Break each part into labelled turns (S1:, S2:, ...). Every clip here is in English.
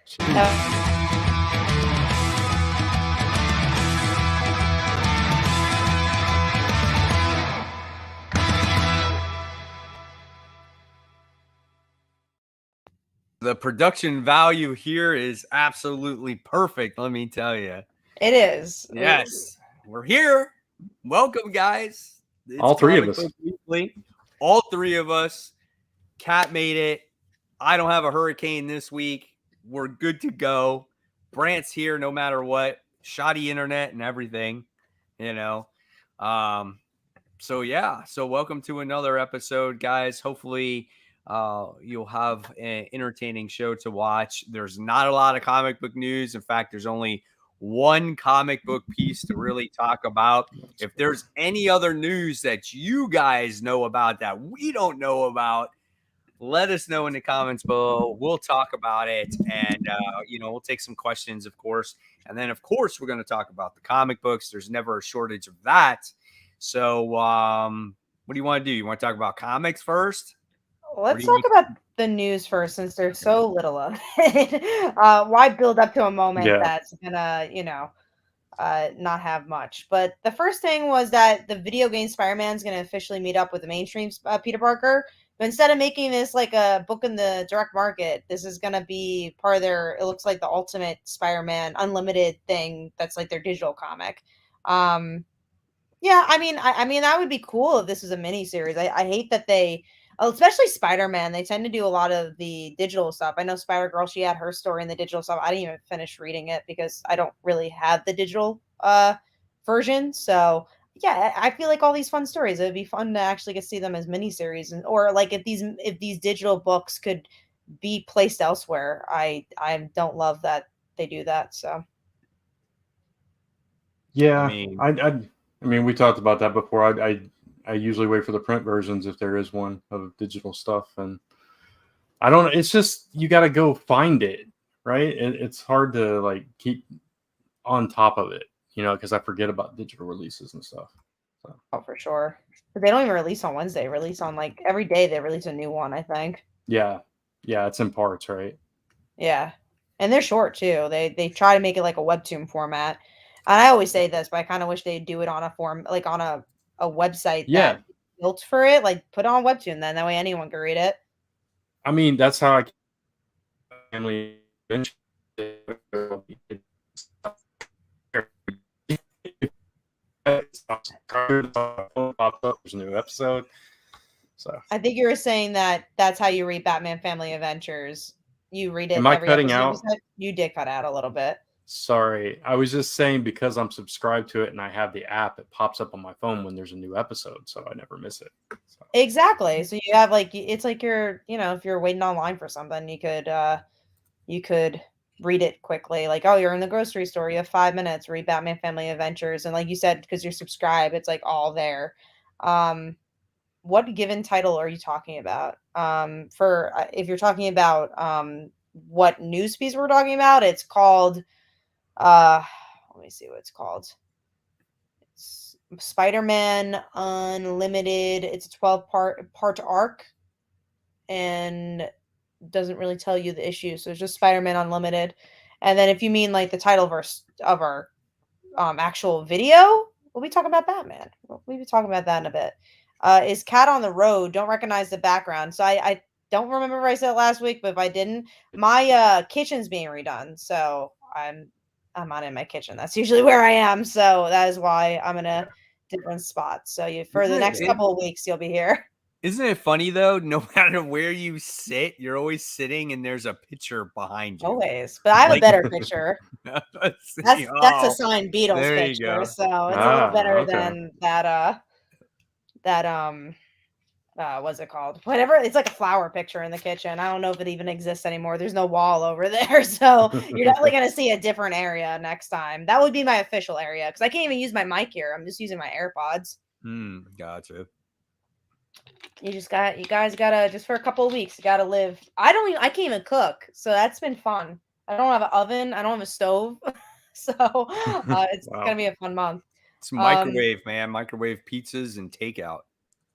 S1: The production value here is absolutely perfect, let me tell you.
S2: It is.
S1: Yes, we're here. Welcome, guys. It's
S3: all three of us.
S1: Weekly. All three of us. Cat made it. I don't have a hurricane this week. We're good to go. Brant's here no matter what. Shoddy internet and everything, you know. So welcome to another episode, guys. Hopefully you'll have an entertaining show to watch. There's not a lot of comic book news. In fact, there's only one comic book piece to really talk about. If there's any other news that you guys know about that we don't know about, let us know in the comments below. We'll talk about it, and we'll take some questions, of course. And then, of course, we're going to talk about the comic books. There's never a shortage of that. So what do you want to do? You want to talk about comics first?
S2: Let's talk about the news first, since there's so little of it. Why build up to a moment that's gonna, not have much? But the first thing was that the video game Spider-Man is gonna officially meet up with the mainstream Peter Parker. But instead of making this like a book in the direct market, this is gonna be part of their. It looks like the Ultimate Spider-Man Unlimited thing. That's like their digital comic. Yeah, I mean, that would be cool if this was a mini series. I hate that they. Especially Spider-Man, they tend to do a lot of the digital stuff. I know Spider-Girl, she had her story in the digital stuff. I didn't even finish reading it because I don't really have the digital version. So yeah, I feel like all these fun stories, it would be fun to actually get to see them as miniseries, or like if these digital books could be placed elsewhere. I don't love that they do that. So
S3: yeah, I mean, we talked about that before. I usually wait for the print versions if there is one of digital stuff, and I don't know. It's just you got to go find it, right? It's hard to like keep on top of it, because I forget about digital releases and stuff. So.
S2: Oh, for sure. But they don't even release on Wednesday. Release on like every day. They release a new one, I think.
S3: Yeah, it's in parts, right?
S2: Yeah, and they're short too. They try to make it like a webtoon format. And I always say this, but I kind of wish they'd do it on a form, like on a website that built for it, like put on webtoon, then that way anyone can read it.
S3: I mean, that's how I family there's a new episode. So
S2: I think you were saying that's how you read Batman Family Adventures. You read it.
S3: Am I cutting out?
S2: You did cut out a little bit.
S3: Sorry, I was just saying because I'm subscribed to it and I have the app, it pops up on my phone when there's a new episode, so I never miss it. So.
S2: Exactly. So you have like it's like you're, if you're waiting online for something, you could read it quickly. Like, oh, you're in the grocery store, you have 5 minutes, read Batman Family Adventures, and like you said, because you're subscribed, it's like all there. What given title are you talking about? For if you're talking about what news piece we're talking about, it's called. Let me see what it's called. It's Spider-Man Unlimited. It's a 12-part arc, and doesn't really tell you the issue. So it's just Spider-Man Unlimited. And then if you mean like the title of our actual video, we'll be talking about Batman. We'll be talking about that in a bit. Is Cat on the Road? Don't recognize the background. So I don't remember if I said it last week, but if I didn't, my kitchen's being redone. So I'm not in my kitchen. That's usually where I am. So that is why I'm in a different spot. So for the next couple of weeks, you'll be here.
S1: Isn't it funny though? No matter where you sit, you're always sitting and there's a picture behind you.
S2: Always. But I have a better picture. That's a signed Beatles picture. So it's a little better than that what's it called? Whatever. It's like a flower picture in the kitchen. I don't know if it even exists anymore. There's no wall over there. So you're definitely going to see a different area next time. That would be my official area because I can't even use my mic here. I'm just using my AirPods.
S1: Gotcha.
S2: You guys gotta, just for a couple of weeks, you gotta live. I can't even cook. So that's been fun. I don't have an oven. I don't have a stove. So it's going to be a fun month.
S1: It's microwave, man. Microwave pizzas and takeout.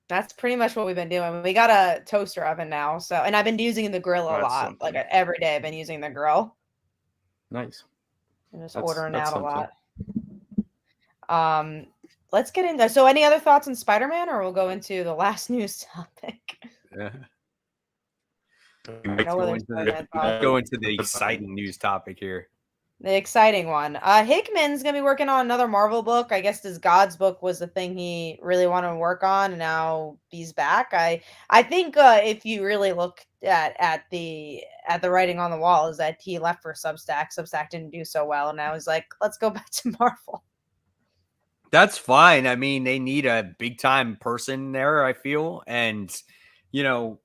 S2: That's pretty much what we've been doing. We got a toaster oven now, and I've been using the grill a lot. Like every day, I've been using the grill.
S3: Nice.
S2: I'm just
S3: That's
S2: ordering out a
S3: something.
S2: lot. Let's get into. So, any other thoughts on Spider-Man, or we'll go into the last news topic?
S1: Yeah.
S2: No other Spider-Man thoughts.
S1: Go into the exciting news topic here.
S2: The exciting one. Hickman's gonna be working on another Marvel book. I guess this God's book was the thing he really wanted to work on, and now he's back. I think if you really look at the writing on the wall, is that he left for Substack. Substack didn't do so well, and now he's like, let's go back to Marvel.
S1: That's fine. I mean, they need a big time person there, I feel. And, you know,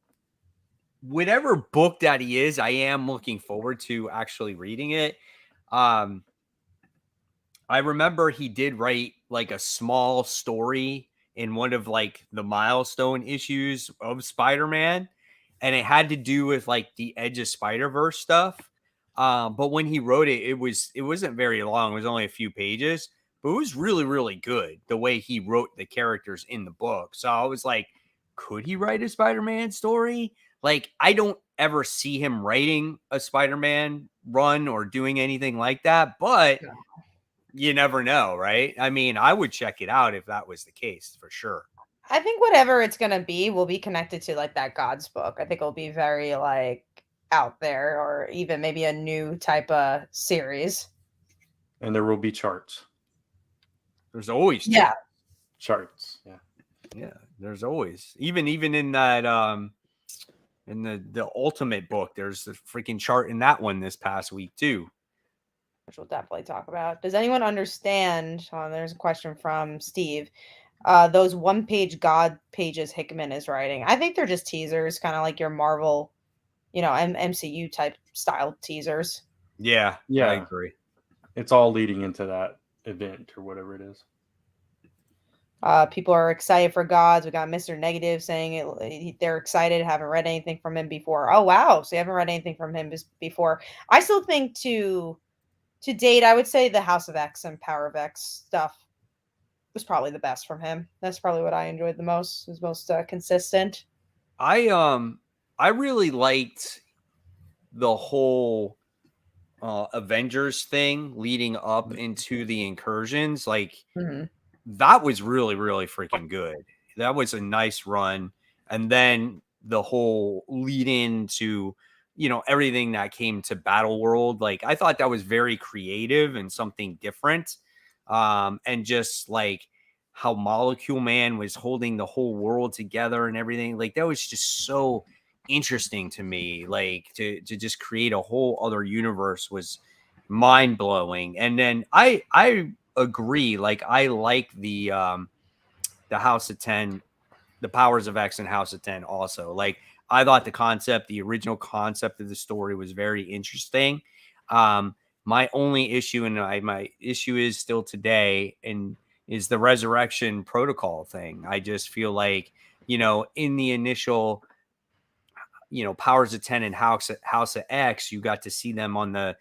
S1: whatever book that he is, I am looking forward to actually reading it. I remember he did write like a small story in one of like the milestone issues of Spider-Man, and it had to do with like the Edge of Spider-Verse stuff. But when he wrote it, it wasn't very long. It was only a few pages, but it was really, really good the way he wrote the characters in the book. So I was like, could he write a Spider-Man story? Like, I don't ever see him writing a Spider-Man run or doing anything like that, but you never know, right? I mean, I would check it out if that was the case, for sure.
S2: I think whatever it's gonna be will be connected to like that God's book. I think it'll be very like out there, or even maybe a new type of series.
S3: And there will be charts.
S1: There's always
S3: Charts.
S1: Yeah. There's always even in that in the Ultimate book, there's the freaking chart in that one this past week too,
S2: which we'll definitely talk about. Does anyone understand? There's a question from Steve. Those one-page God pages Hickman is writing. I think they're just teasers, kind of like your Marvel, MCU type style teasers.
S1: Yeah, I agree.
S3: It's all leading into that event or whatever it is.
S2: People are excited for Gods. We got Mr. Negative saying they're excited. Haven't read anything from him before. Oh wow! So you haven't read anything from him before. I still think to date, I would say the House of X and Power of X stuff was probably the best from him. That's probably what I enjoyed the most. It was most consistent.
S1: I really liked the whole Avengers thing leading up into the incursions. Like that was really, really freaking good. That was a nice run. And then the whole lead into, everything that came to Battle World. Like I thought that was very creative and something different. And just like how Molecule Man was holding the whole world together and everything. Like that was just so interesting to me. Like to just create a whole other universe was mind blowing. And then I agree. Like I like the House of 10, the Powers of X and House of 10 also. Like I thought the original concept of the story was very interesting. My only issue, and my issue is still today, and is the Resurrection Protocol thing. I just feel like, in the initial, Powers of 10 and House of X, you got to see them on the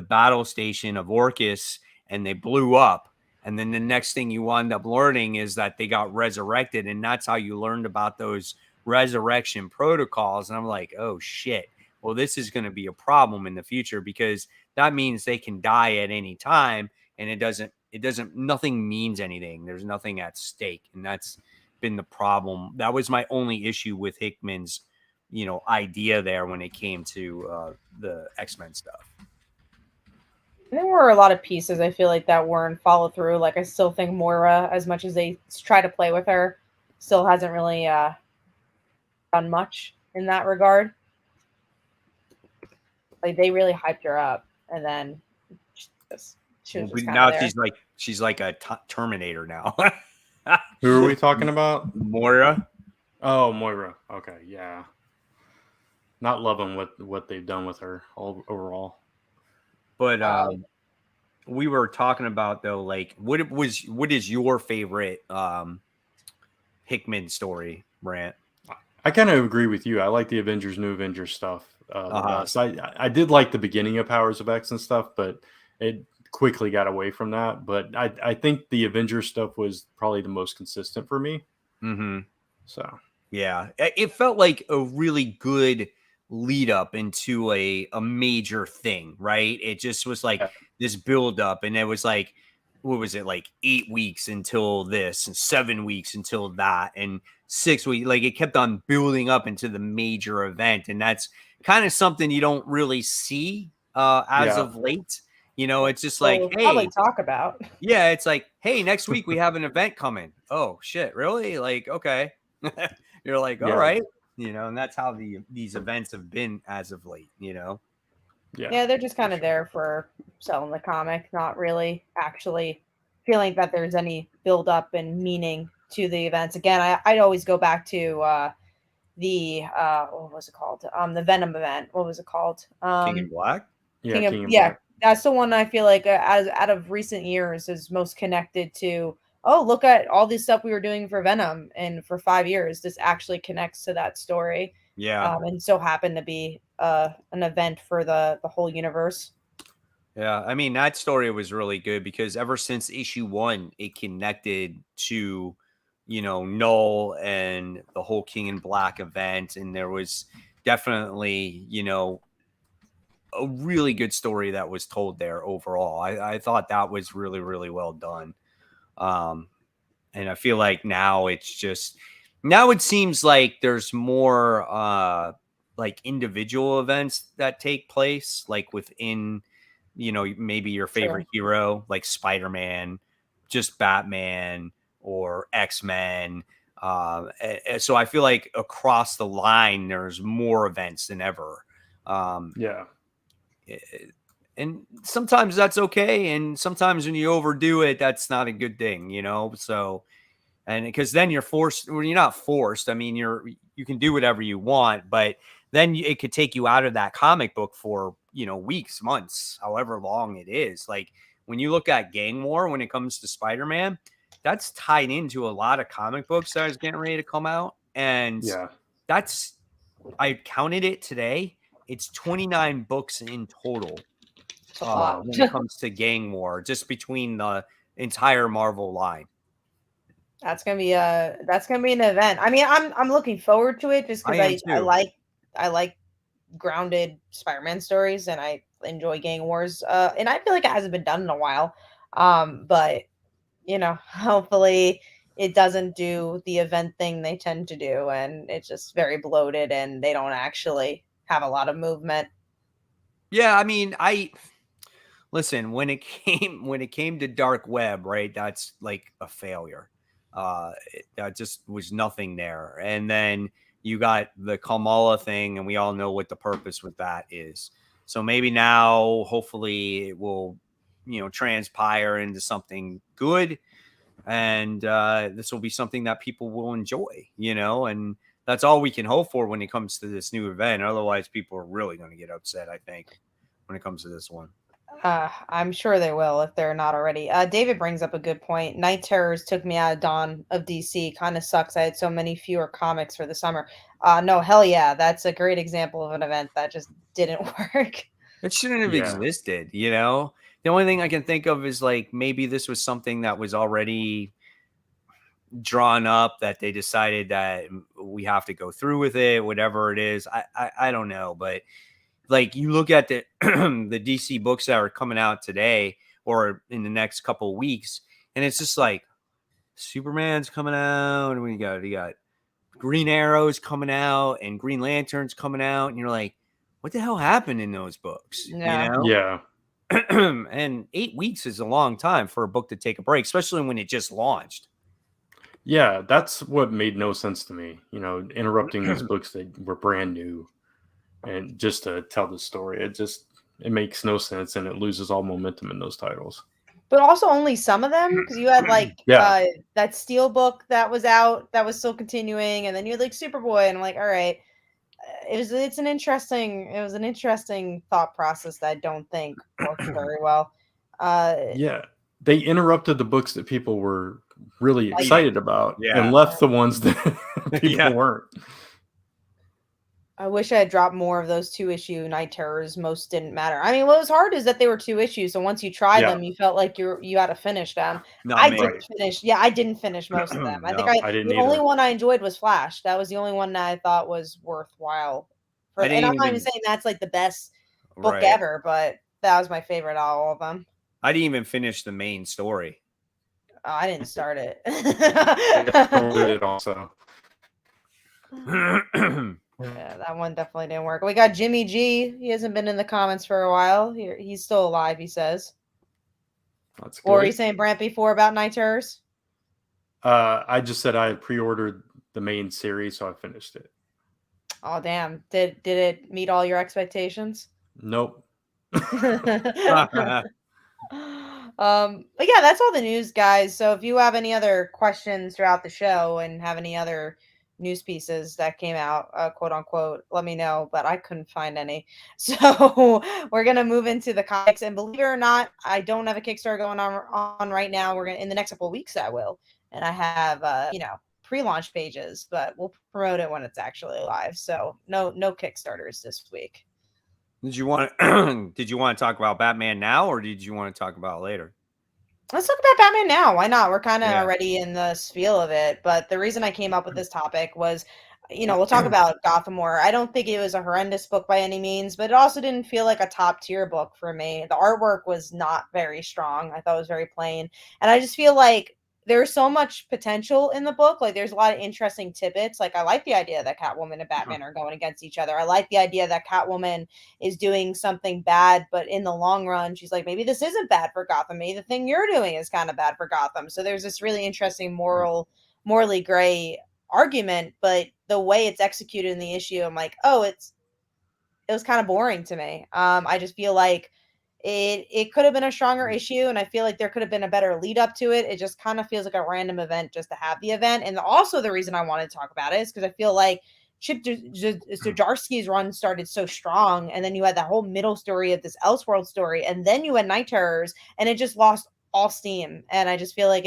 S1: battle station of Orcus, and they blew up. And then the next thing you wind up learning is that they got resurrected. And that's how you learned about those resurrection protocols. And I'm like, oh shit. Well, this is going to be a problem in the future, because that means they can die at any time. And nothing means anything. There's nothing at stake. And that's been the problem. That was my only issue with Hickman's, idea there when it came to the X-Men stuff.
S2: There were a lot of pieces I feel like that weren't followed through. Like I still think Moira, as much as they try to play with her, still hasn't really done much in that regard. Like they really hyped her up, and then she was
S1: now there. she's like a Terminator now.
S3: Who are we talking about?
S1: Moira.
S3: Oh, Moira. Okay, yeah. Not loving what they've done with her overall.
S1: But we were talking about though, like what is your favorite Hickman story, Brant?
S3: I kind of agree with you. I like the New Avengers stuff. I did like the beginning of Powers of X and stuff, but it quickly got away from that. But I think the Avengers stuff was probably the most consistent for me.
S1: Mm-hmm.
S3: So
S1: yeah, it felt like a really good lead up into a major thing, right? It just was like this build up, and it was like, what was it, like 8 weeks until this, and 7 weeks until that, and 6 weeks. Like it kept on building up into the major event, and that's kind of something you don't really see as of late. You know, it's just like,
S2: we'll
S1: hey,
S2: probably talk about.
S1: yeah, it's like, hey, next week we have an event coming. Oh shit, really? Like, okay. You're like, all right, you know, and that's how these events have been as of late, you know.
S2: Yeah, they're just kind of there for selling the comic, not really actually feeling that there's any build up and meaning to the events. Again, I'd always go back to the what was it called? The Venom event. What was it called?
S1: King in Black.
S3: King in
S2: yeah.
S3: Black.
S2: That's the one I feel like out of recent years is most connected to. Oh, look at all this stuff we were doing for Venom, and for 5 years, this actually connects to that story.
S1: Yeah,
S2: and so happened to be an event for the whole universe.
S1: Yeah, I mean, that story was really good because ever since issue 1, it connected to, you know, Null and the whole King in Black event, and there was definitely, you know, a really good story that was told there overall. I thought that was really, really well done. And I feel like now it seems like there's more like individual events that take place, like within, you know, maybe your favorite hero, like Spider-Man, just Batman, or X-Men. So I feel like across the line, there's more events than ever. And sometimes that's okay, and sometimes when you overdo it, that's not a good thing, you know. So, and because then you're forced, well, you're not forced. I mean, you can do whatever you want, but then it could take you out of that comic book for, you know, weeks, months, however long it is. Like when you look at Gang War, when it comes to Spider-Man, that's tied into a lot of comic books that is getting ready to come out, and that's, I counted it today. It's 29 books in total. When it comes to Gang War, just between the entire Marvel line.
S2: That's gonna be an event. I mean, I'm looking forward to it just because I like grounded Spider-Man stories, and I enjoy Gang Wars. And I feel like it hasn't been done in a while. But you know, hopefully it doesn't do the event thing they tend to do, and it's just very bloated, and they don't actually have a lot of movement.
S1: Yeah, I mean, listen, when it came to Dark Web, right? That's like a failure. That just was nothing there. And then you got the Kamala thing, and we all know what the purpose with that is. So maybe now, hopefully, it will, you know, transpire into something good, and this will be something that people will enjoy, you know, and that's all we can hope for when it comes to this new event. Otherwise, people are really going to get upset, I think, when it comes to this one.
S2: I'm sure they will if they're not already. David brings up a good point. Night Terrors took me out of Dawn of DC. Kind of sucks. I had so many fewer comics for the summer. No, hell yeah. That's a great example of an event that just didn't work.
S1: It shouldn't have existed, you know? The only thing I can think of is like maybe this was something that was already drawn up, that they decided that we have to go through with it, whatever it is. I don't know, but like you look at the the DC books that are coming out today or in the next couple of weeks, and it's just like Superman's coming out, and you got Green Arrow's coming out, and Green Lantern's coming out, and you're like, what the hell happened in those books?
S2: Yeah.
S1: You know? And 8 weeks is a long time for a book to take a break, especially when it just launched.
S3: Yeah, that's what made no sense to me. You know, interrupting these books that were brand new, and just to tell the story, it makes no sense, and it loses all momentum in those titles.
S2: But also only some of them, because you had like that Steel book that was out that was still continuing, and then you had like Superboy, and I'm like, all right, it was an interesting thought process that I don't think worked very well.
S3: They interrupted the books that people were really excited about, and left the ones that people weren't.
S2: I wish I had dropped more of those 2-issue Night Terrors. Most didn't matter. I mean, what was hard is that they were 2 issues, so once you tried them, you felt like you had to finish them. I didn't finish most of them. I think the only one I enjoyed was Flash. That was the only one that I thought was worthwhile And I'm not even saying that's like the best book ever, but that was my favorite out of all of them.
S1: I didn't even finish the main story.
S2: Oh, I didn't start it.
S3: It also.
S2: Yeah, that one definitely didn't work. We got Jimmy G. He hasn't been in the comments for a while. He's still alive, he says.
S3: That's good.
S2: Or are you saying Brant before about Night Terrors?
S3: I just said I had pre-ordered the main series, so I finished it.
S2: Oh damn! Did it meet all your expectations?
S3: Nope.
S2: But yeah, that's all the news, guys. So if you have any other questions throughout the show and have any other news pieces that came out, quote unquote, let me know. But I couldn't find any. So we're gonna move into the comics, and believe it or not, I don't have a Kickstarter going on right now. We're gonna in the next couple of weeks I will, and I have pre-launch pages, but we'll promote it when it's actually live. So no Kickstarters this week.
S1: Did you want to talk about Batman now, or did you want to talk about it later?
S2: Let's talk about Batman now. Why not? We're kind of already in the feel of it. But the reason I came up with this topic was, we'll talk about Gotham War. I don't think it was a horrendous book by any means, but it also didn't feel like a top tier book for me. The artwork was not very strong. I thought it was very plain. And I just feel like there's so much potential in the book. Like there's a lot of interesting tidbits. Like I like the idea that Catwoman and Batman are going against each other. I like the idea that Catwoman is doing something bad, but in the long run, she's like, maybe this isn't bad for Gotham. Maybe the thing you're doing is kind of bad for Gotham. So there's this really interesting morally gray argument, but the way it's executed in the issue, I'm like, it was kind of boring to me. I just feel like it could have been a stronger issue, and I feel like there could have been a better lead up to it. It just kind of feels like a random event just to have the event. And also the reason I wanted to talk about it is because I feel like Chip Zdarsky's run started so strong, and then you had that whole middle story of this Elseworld story, and then you had Night Terrors, and it just lost all steam. And I just feel like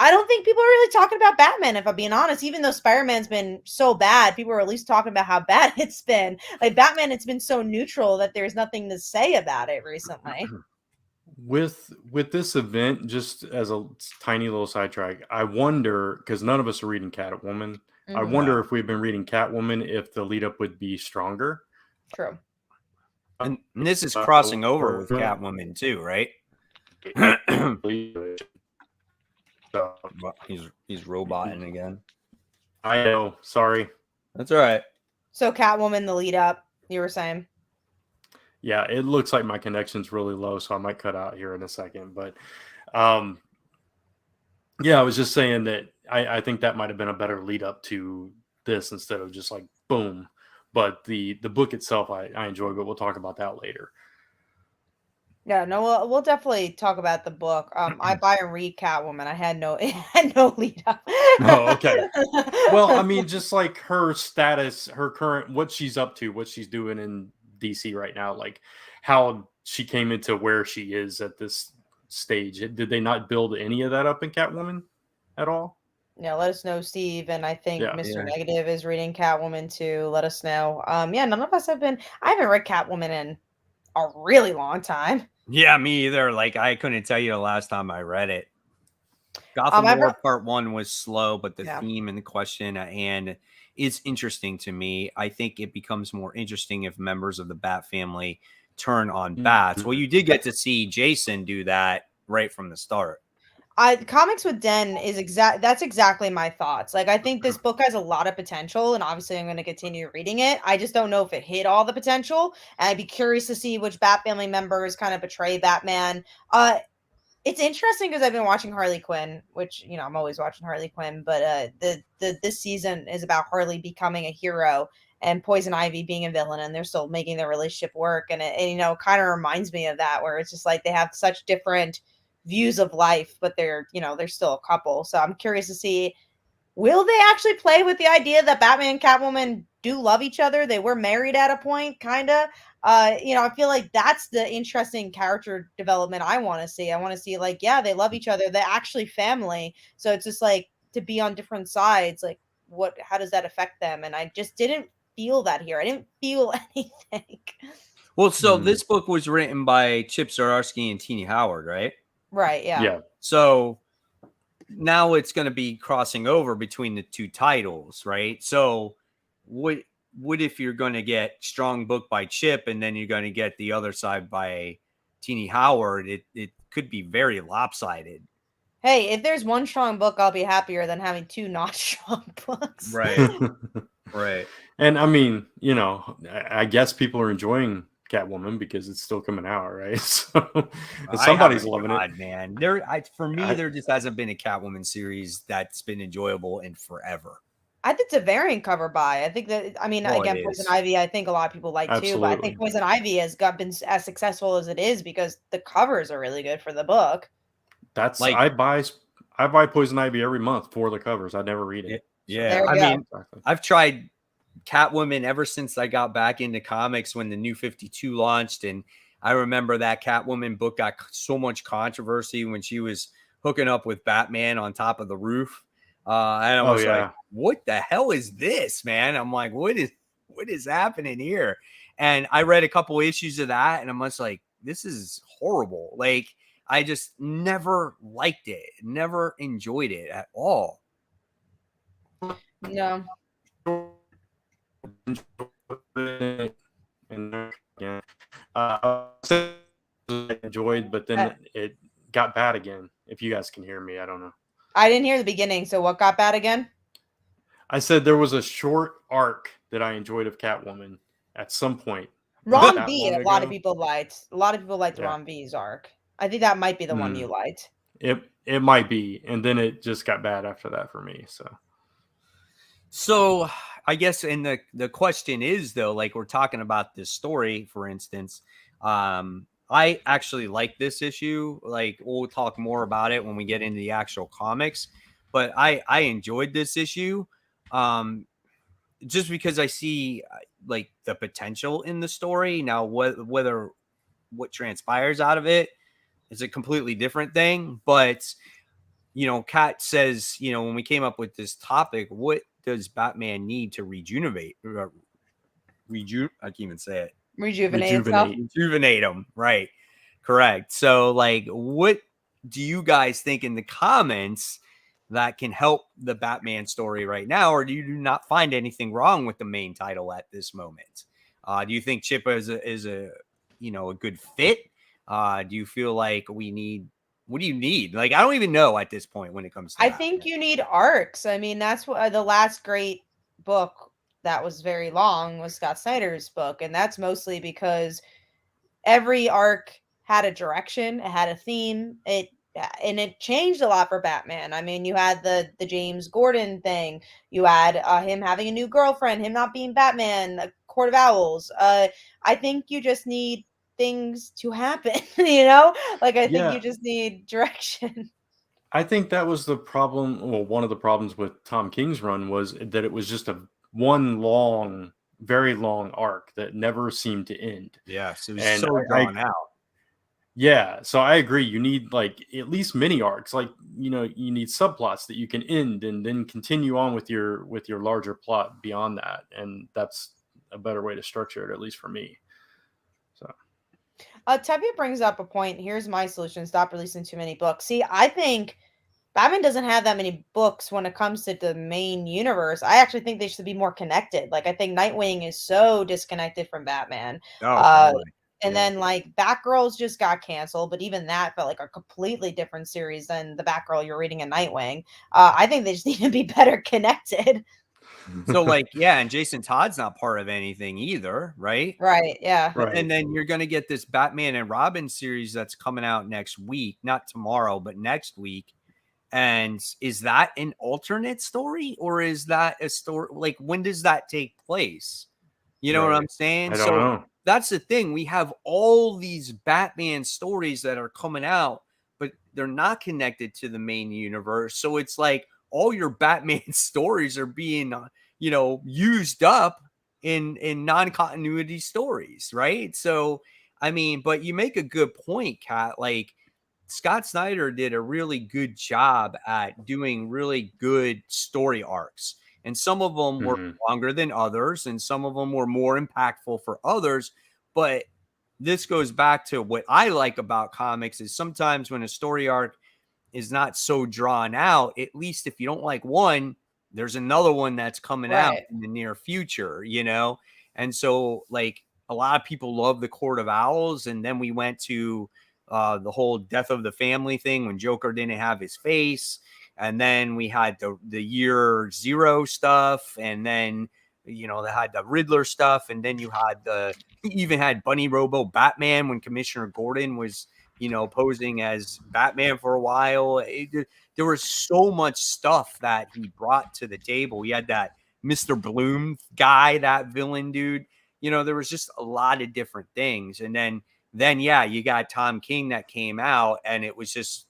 S2: I don't think people are really talking about Batman, if I'm being honest. Even though Spider-Man's been so bad, people are at least talking about how bad it's been. Like Batman, it's been so neutral that there's nothing to say about it recently.
S3: With this event, just as a tiny little sidetrack, I wonder, because none of us are reading Catwoman, I wonder if we've been reading Catwoman, if the lead up would be stronger.
S2: True.
S1: And this is crossing over with Catwoman too, right?
S3: So,
S1: he's roboting again.
S3: I know. Sorry.
S1: That's all right.
S2: So Catwoman, the lead up, you were saying?
S3: Yeah, it looks like my connection's really low, so I might cut out here in a second. But I was just saying that I think that might have been a better lead up to this instead of just like boom. But the book itself I enjoy, but we'll talk about that later.
S2: Yeah, no, we'll definitely talk about the book. I buy and read Catwoman. I had no lead up.
S3: Oh, okay. Well, I mean, just like her status, her current, what she's up to, what she's doing in DC right now, like how she came into where she is at this stage. Did they not build any of that up in Catwoman at all?
S2: Yeah, let us know, Steve. And I think Mr. Negative is reading Catwoman too. Let us know. None of us I haven't read Catwoman in a really long time.
S1: Yeah, me either. Like I couldn't tell you the last time I read it. Gotham War Part 1 was slow, but the theme and the question at hand is interesting to me. I think it becomes more interesting if members of the Bat family turn on bats. Well, you did get to see Jason do that right from the start.
S2: Comics with Den is that's exactly my thoughts. Like I think this book has a lot of potential, and obviously I'm going to continue reading it. I just don't know if it hit all the potential, and I'd be curious to see which Bat family members kind of betray Batman. It's interesting because I've been watching Harley Quinn, which I'm always watching Harley Quinn, but this season is about Harley becoming a hero and Poison Ivy being a villain, and they're still making their relationship work, and it kind of reminds me of that, where it's just like they have such different views of life, but they're still a couple. So I'm curious to see, will they actually play with the idea that Batman and Catwoman do love each other? They were married at a point, kind of. I feel like that's the interesting character development I want to see. I want to see like, yeah, they love each other. They're actually family. So it's just like to be on different sides. Like how does that affect them? And I just didn't feel that here. I didn't feel anything.
S1: Well, so this book was written by Chip Zdarsky and Tini Howard, right?
S2: Right. Yeah.
S3: Yeah.
S1: So now it's going to be crossing over between the two titles, right? So what if you're going to get strong book by Chip and then you're going to get the other side by Teeny Howard? It could be very lopsided.
S2: Hey, if there's one strong book, I'll be happier than having two not strong books.
S1: Right. Right.
S3: And I mean, you know, I guess people are enjoying Catwoman because it's still coming out, right? So somebody's loving it,
S1: man. For me, there just hasn't been a Catwoman series that's been enjoyable in forever.
S2: I think it's a variant cover by. I think that, I mean, again, Poison Ivy, I think a lot of people like too, but I think Poison Ivy has been as successful as it is because the covers are really good for the book.
S3: That's like, I buy Poison Ivy every month for the covers. I never read it.
S1: Yeah, I mean, I've tried Catwoman ever since I got back into comics when the New 52 launched, and I remember that Catwoman book got so much controversy when she was hooking up with Batman on top of the roof. And I was like, what the hell is this, man? I'm like, what is happening here? And I read a couple issues of that, and I'm just like, this is horrible. Like, I just never liked it, never enjoyed it at all.
S2: No.
S3: Enjoyed, but then it got bad again. If you guys can hear me, I don't know.
S2: I didn't hear the beginning. So what got bad again?
S3: I said there was a short arc that I enjoyed of Catwoman at some point.
S2: Ron V, a lot of people liked. A lot of people liked Ron V's arc. I think that might be the one you liked.
S3: It might be, and then it just got bad after that for me.
S1: So I guess, and the question is though, like we're talking about this story, for instance, I actually like this issue. Like we'll talk more about it when we get into the actual comics, but I enjoyed this issue, just because I see like the potential in the story. Now, what transpires out of it is a completely different thing. But you know, Kat says, you know, when we came up with this topic, what does Batman need to rejuvenate? I can't even say it. Rejuvenate him. Right. Correct. So like, what do you guys think in the comments that can help the Batman story right now? Or do you not find anything wrong with the main title at this moment? Do you think Chip is a good fit? Do you feel like what do you need? Like, I don't even know at this point when it comes to
S2: I think you need arcs. I mean, that's what the last great book that was very long was Scott Snyder's book. And that's mostly because every arc had a direction, it had a theme, and it changed a lot for Batman. I mean, you had the James Gordon thing, you had him having a new girlfriend, him not being Batman, a Court of Owls. I think you just need things to happen, you know? Like, I think you just need direction.
S3: I think that was the problem. Well, one of the problems with Tom King's run was that it was just one very long arc that never seemed to end.
S1: Yeah, so it was so drawn out.
S3: Yeah, so I agree. You need like at least mini arcs, like you need subplots that you can end and then continue on with your larger plot beyond that, and that's a better way to structure it, at least for me. So,
S2: Tevye brings up a point. Here's my solution: stop releasing too many books. See, I think Batman doesn't have that many books when it comes to the main universe. I actually think they should be more connected. Like, I think Nightwing is so disconnected from Batman. And then, like, Batgirls just got canceled, but even that felt like a completely different series than the Batgirl you're reading in Nightwing. I think they just need to be better connected.
S1: So, like, and Jason Todd's not part of anything either, right?
S2: Right, yeah.
S3: Right.
S1: And then you're going to get this Batman and Robin series that's coming out next week, not tomorrow, but next week. And is that an alternate story, or is that a story? Like, when does that take place? You know what I'm saying?
S3: I don't know.
S1: That's the thing. We have all these Batman stories that are coming out, but they're not connected to the main universe. So it's like all your Batman stories are being, used up in non-continuity stories, right? So, I mean, but you make a good point, Kat. Like, Scott Snyder did a really good job at doing really good story arcs. And some of them were longer than others, and some of them were more impactful for others. But this goes back to what I like about comics is sometimes when a story arc is not so drawn out, at least if you don't like one, there's another one that's coming out
S2: Right.
S1: in the near future, you know? And so like a lot of people love the Court of Owls. And then we went to the whole death of the family thing when Joker didn't have his face. And then we had the year zero stuff. And then, you know, they had the Riddler stuff. And then you had you even had Bunny Robo Batman when Commissioner Gordon was, you know, posing as Batman for a while. There was so much stuff that he brought to the table. He had that Mr. Bloom guy, that villain dude. You know, there was just a lot of different things. And then yeah, you got Tom King that came out, and it was just,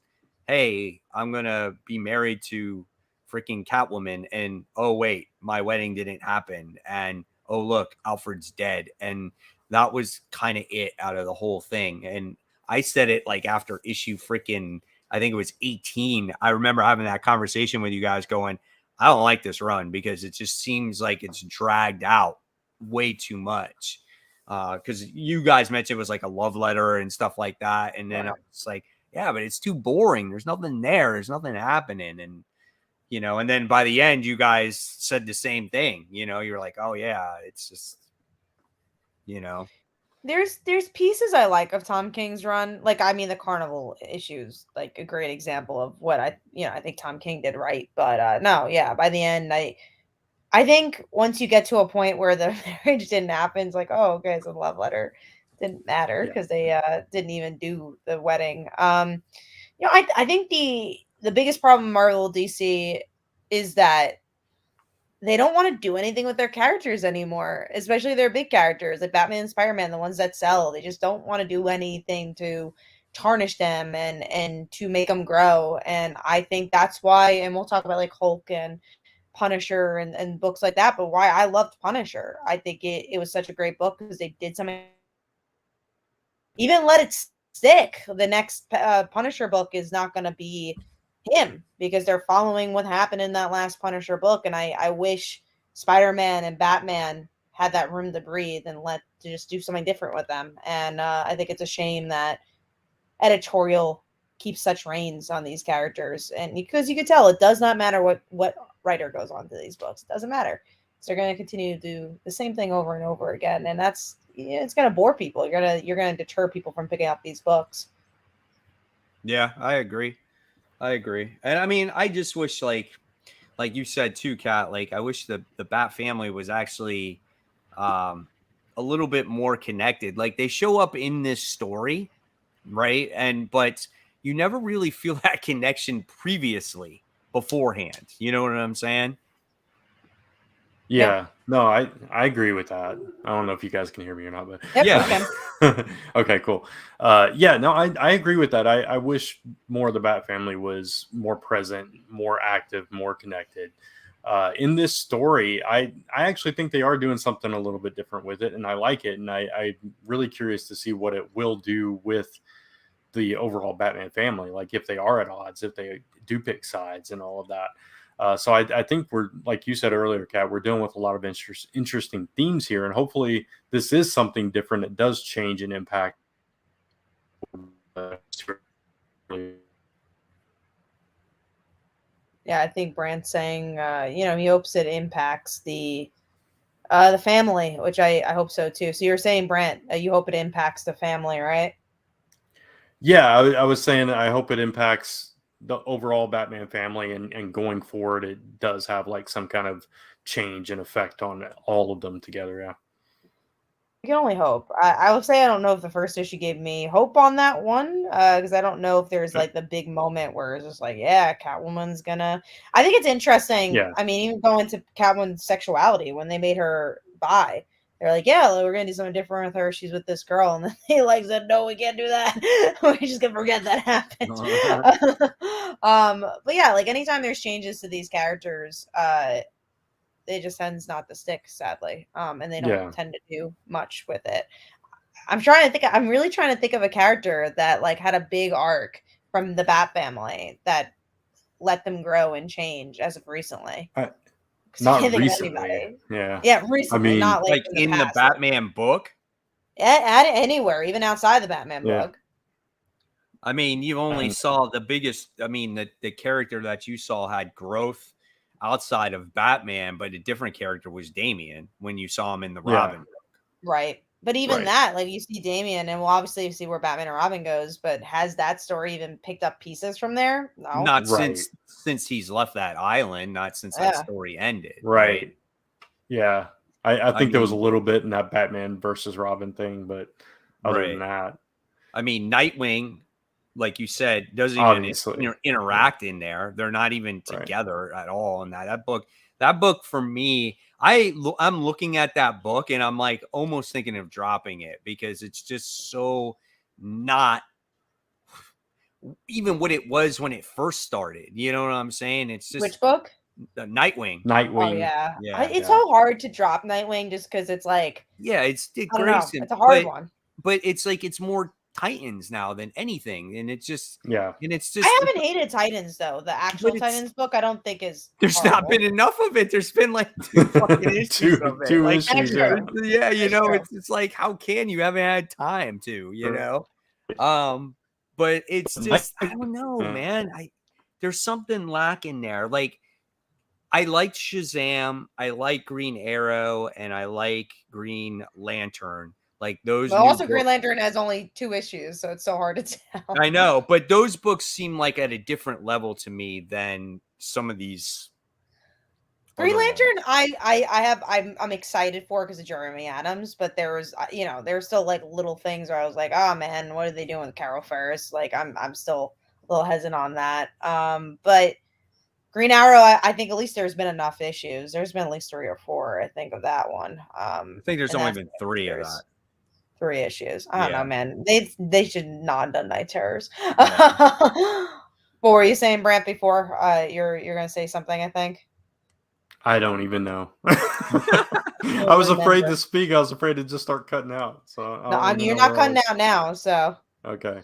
S1: hey, I'm gonna be married to freaking Catwoman, and oh wait, my wedding didn't happen, and oh look, Alfred's dead. And that was kind of it out of the whole thing. And I said it like after issue freaking, I think it was 18. I remember having that conversation with you guys going, I don't like this run because it just seems like it's dragged out way too much. Because you guys mentioned it was like a love letter and stuff like that. And then it's like, yeah, but it's too boring. There's nothing there. There's nothing happening. And, you know, and then by the end, you guys said the same thing. You know, you're like, oh, yeah, it's just, you know.
S2: There's pieces I like of Tom King's run. Like, I mean, the Carnival issues, like a great example of what I think Tom King did right. But no, yeah, by the end, I think once you get to a point where the marriage didn't happen, it's like, oh, okay, so the love letter didn't matter because they didn't even do the wedding. You know, I think the biggest problem Marvel DC is that they don't want to do anything with their characters anymore, especially their big characters like Batman and Spider-Man, the ones that sell. They just don't want to do anything to tarnish them and to make them grow. And I think that's why, and we'll talk about like Hulk and Punisher and books like that, but why I loved Punisher. I think it was such a great book because they did something. Even let it stick. The next Punisher book is not going to be him because they're following what happened in that last Punisher book. And I wish Spider-Man and Batman had that room to breathe and to just do something different with them. And I think it's a shame that editorial keeps such reins on these characters. And because you could tell it does not matter what writer goes on to these books. It doesn't matter. So they're going to continue to do the same thing over and over again. And that's, it's going to bore people. You're going to deter people from picking up these books.
S1: Yeah, I agree. And I mean, I just wish like you said too, Kat, like I wish the Bat family was actually a little bit more connected. Like they show up in this story, right? But you never really feel that connection previously beforehand. You know what I'm saying?
S3: Yeah, no, I agree with that. I don't know if you guys can hear me or not, but
S2: Yep,
S1: yeah.
S3: Okay, cool. Yeah, no, I agree with that. I wish more of the Bat family was more present, more active, more connected. In this story, I actually think they are doing something a little bit different with it, and I like it. And I'm really curious to see what it will do with the overall Batman family. Like if they are at odds, if they do pick sides and all of that. So I think we're, like you said earlier, Kat, we're dealing with a lot of interesting themes here, and hopefully this is something different. It does change and impact.
S2: Yeah, I think Brandt's saying, he hopes it impacts the family, which I hope so too. So you're saying, Brandt, you hope it impacts the family, right?
S3: Yeah, I was saying I hope it impacts the overall Batman family, and going forward, it does have like some kind of change and effect on all of them together. Yeah.
S2: You can only hope. I will say I don't know if the first issue gave me hope on that one, because I don't know if there's like the big moment where it's just like, yeah, Catwoman's gonna. I think it's interesting.
S3: Yeah.
S2: I mean, even going to Catwoman's sexuality when they made her bi, they're like, yeah, we're gonna do something different with her. She's with this girl, and then they like said, no, we can't do that. We're just gonna forget that happened. But yeah, like anytime there's changes to these characters, it just tends not to stick, sadly. And they don't tend to do much with it. I'm really trying to think of a character that like had a big arc from the Bat family that let them grow and change as of recently.
S3: Not recently. Yeah,
S2: recently.
S3: I mean,
S2: not
S1: like in the Batman book.
S2: At anywhere, even outside the Batman book.
S1: I mean, you only saw the biggest. I mean, the character that you saw had growth outside of Batman, but a different character was Damian when you saw him in the Robin.
S2: Right. But even
S3: Right.
S2: that, like, you see Damian, and we'll obviously see where Batman and Robin goes, but has that story even picked up pieces from there? No.
S1: Not
S3: Right.
S1: since he's left that island, not since that
S2: Yeah.
S1: story ended.
S3: Right. Yeah. I think there was a
S1: mean-
S3: little bit in that Batman versus Robin thing, but other than that,
S1: I mean, Nightwing, like you said, doesn't
S3: Obviously.
S1: even interact in there. They're not even
S3: Right.
S1: together at all. And that book for me, I'm looking at that book and I'm like almost thinking of dropping it because it's just so not even what it was when it first started. You know what I'm saying? It's just
S2: Which book?
S1: the Nightwing.
S3: Nightwing.
S2: Oh yeah.
S1: Yeah.
S2: It's so hard to drop Nightwing just because it's like,
S1: Yeah, it's Dick
S2: I don't know.
S1: Grayson.
S2: It's a hard one.
S1: But it's like it's more Titans now than anything. And it's just
S3: Yeah.
S1: and it's just
S2: I haven't hated Titans though. The actual
S1: it's-
S2: Titans book, I don't think is.
S1: there's
S2: horrible.
S1: not been enough of it. There's been like two fucking issues of it.
S3: two
S1: Like,
S3: issues.
S2: That's
S3: Yeah.
S2: true.
S1: yeah, you
S2: That's
S1: know,
S2: true.
S1: it's like how can you haven't had time to, you
S3: Sure.
S1: know? But it's just I
S3: Night-
S1: don't know,
S3: Yeah.
S1: man. There's something lacking there. Like I liked Shazam, I like Green Arrow, and I like Green Lantern. Like those.
S2: But
S1: new
S2: also, Green
S1: books-
S2: Lantern has only 2 issues, so it's so hard to tell.
S1: I know, but those books seem like at a different level to me than some of these.
S2: Green
S1: other
S2: Lantern,
S1: ones.
S2: I'm excited for because of Jeremy Adams, but there was there's still like little things where I was like, oh man, what are they doing with Carol Ferris? Like I'm still a little hesitant on that. But Green Arrow, I think at least there's been enough issues. There's been at least 3 or 4, I think, of that one.
S1: I think there's
S2: and
S1: only
S2: that's
S1: been 3 of
S2: there's
S1: that.
S2: 3 issues. I don't
S1: Yeah.
S2: know, man. They should not have done Night Terrors.
S1: Yeah.
S2: What were you saying, Brant? Before you're gonna say something, I think.
S3: I don't even know. I was afraid to speak. I was afraid to just start cutting out. So
S2: No, I mean you're not cutting out now, so.
S3: Okay.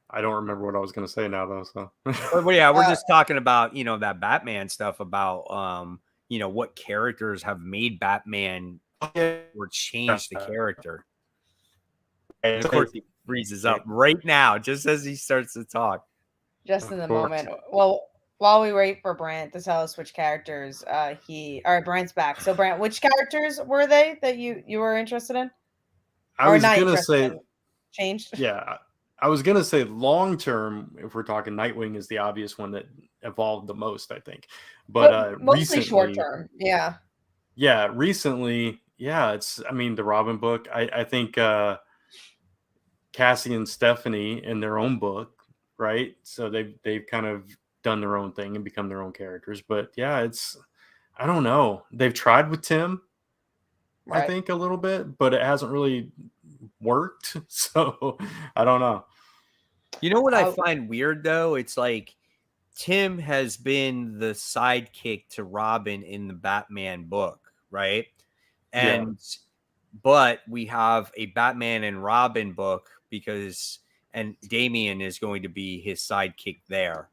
S3: I don't remember what I was going to say now, though. So,
S1: But yeah, we're just talking about that Batman stuff about what characters have made Batman or changed the character. And of course, he freezes up right now, just as he starts to talk.
S2: Just in the
S3: Of course.
S2: moment. Well, while we wait for Brant to tell us which characters all right, Brant's back. So Brant, which characters were they that you were interested in?
S3: I was going to say,
S2: changed.
S3: yeah, I was going to say long term, if we're talking Nightwing is the obvious one that evolved the most, I think. But
S2: mostly
S3: recently,
S2: short term. Yeah.
S3: Yeah, recently, the Robin book. I think Cassie and Stephanie in their own book, right? So they've kind of done their own thing and become their own characters. But yeah, I don't know. They've tried with Tim,
S2: Right.
S3: I think a little bit, but it hasn't really worked. So I don't know.
S1: You know what I find weird though? It's like Tim has been the sidekick to Robin in the Batman book, right? But we have a Batman and Robin book and Damian is going to be his sidekick there.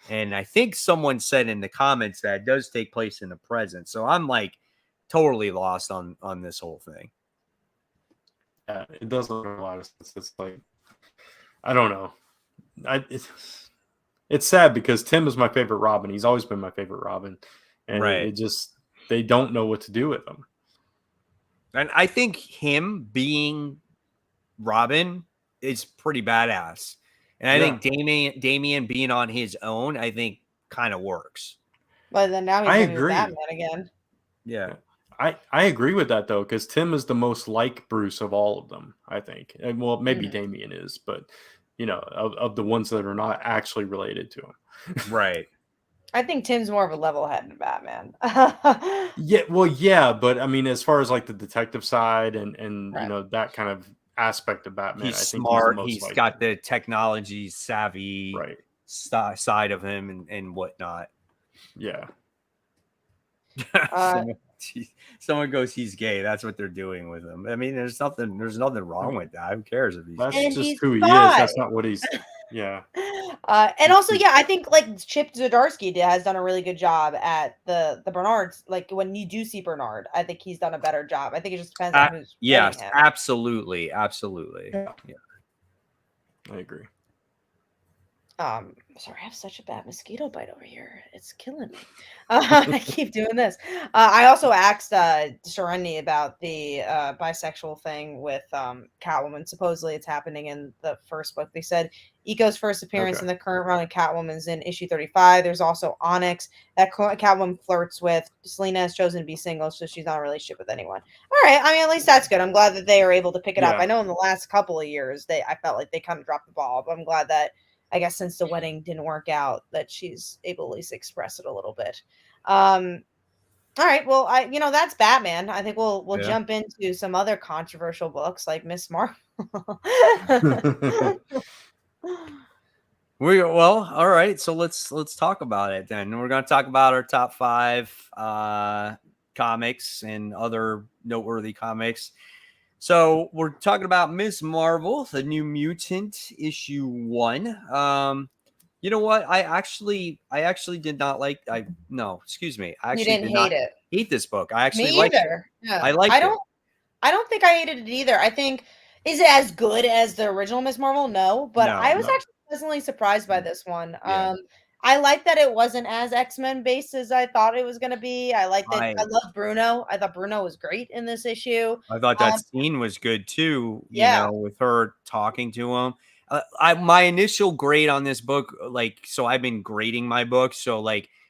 S1: And I think someone said in the comments that it does take place in the present. So I'm like totally lost on this whole thing.
S3: Yeah, it does make a lot of sense. It's like, I don't know. It's sad because Tim is my favorite Robin. He's always been my favorite Robin. And they don't know what to do with him.
S1: And I think him being Robin is pretty badass. And I think Damian being on his own, I think kind of works.
S2: But then now he's
S3: I
S2: going to be
S3: agree.
S2: Batman again.
S1: Yeah.
S3: I agree with that, though, because Tim is the most like Bruce of all of them, I think. And, well, maybe Damian is, but, of the ones that are not actually related to him.
S1: Right.
S2: I think Tim's more of a level-headed Batman.
S3: Yeah, but, I mean, as far as, like, the detective side and
S2: Right.
S3: that kind of aspect of Batman,
S1: He's
S3: I think
S1: smart.
S3: he's
S1: He's got the technology savvy side of him and whatnot.
S3: Yeah.
S1: Someone goes, he's gay. That's what they're doing with him. I mean, there's nothing wrong with that. Who cares if he's
S3: That's
S1: gay?
S3: just who he is. That's not what he's. Yeah.
S2: And also, I think like Chip Zdarsky has done a really good job at the Bernards. Like when you do see Bernard, I think he's done a better job. I think it just depends on who's
S1: yes,
S2: him.
S1: absolutely. Yeah.
S3: I agree.
S2: Sorry, I have such a bad mosquito bite over here. It's killing me. I keep doing this. I also asked Serenity about the bisexual thing with Catwoman. Supposedly, it's happening in the first book. They said Eco's first appearance in the current run of Catwoman's in issue 35. There's also Onyx that Catwoman flirts with. Selena has chosen to be single, so she's not in a relationship with anyone. All right, I mean, at least that's good. I'm glad that they are able to pick it up. I know in the last couple of years, I felt like they kind of dropped the ball, but I'm glad that, I guess, since the wedding didn't work out, that she's able to at least express it a little bit. All right, well, that's Batman. I think we'll jump into some other controversial books like Miss Marvel.
S1: All right. So let's talk about it then. We're going to talk about our top 5 comics and other noteworthy comics. So we're talking about Miss Marvel, the New Mutant, issue 1. You know what? I actually did not like. Excuse me. I actually did not hate this book. I actually liked it.
S2: Yeah.
S1: I liked it.
S2: I don't think I hated it either. I think, is it as good as the original Miss Marvel? No, but I was actually pleasantly surprised by this one.
S1: Yeah.
S2: I like that it wasn't as X-Men based as I thought it was going to be. I like that. I love Bruno. I thought Bruno was great in this issue.
S1: I thought that scene was good too.
S2: Yeah.
S1: With her talking to him. My initial grade on this book, so I've been grading my books. So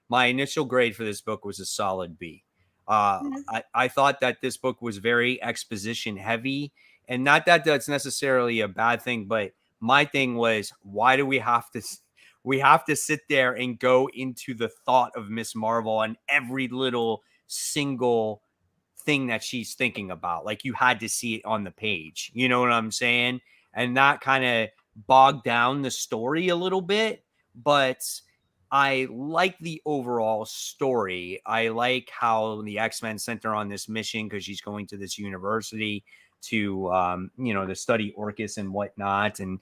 S1: my initial grade for this book was a solid B. I thought that this book was very exposition heavy, and not that that's necessarily a bad thing, but my thing was, why do we have to sit there and go into the thought of Miss Marvel and every little single thing that she's thinking about? Like, you had to see it on the page. You know what I'm saying? And that kind of bogged down the story a little bit, but I like the overall story. I like how the X-Men sent her on this mission because she's going to this university to, to study Orcus and whatnot. And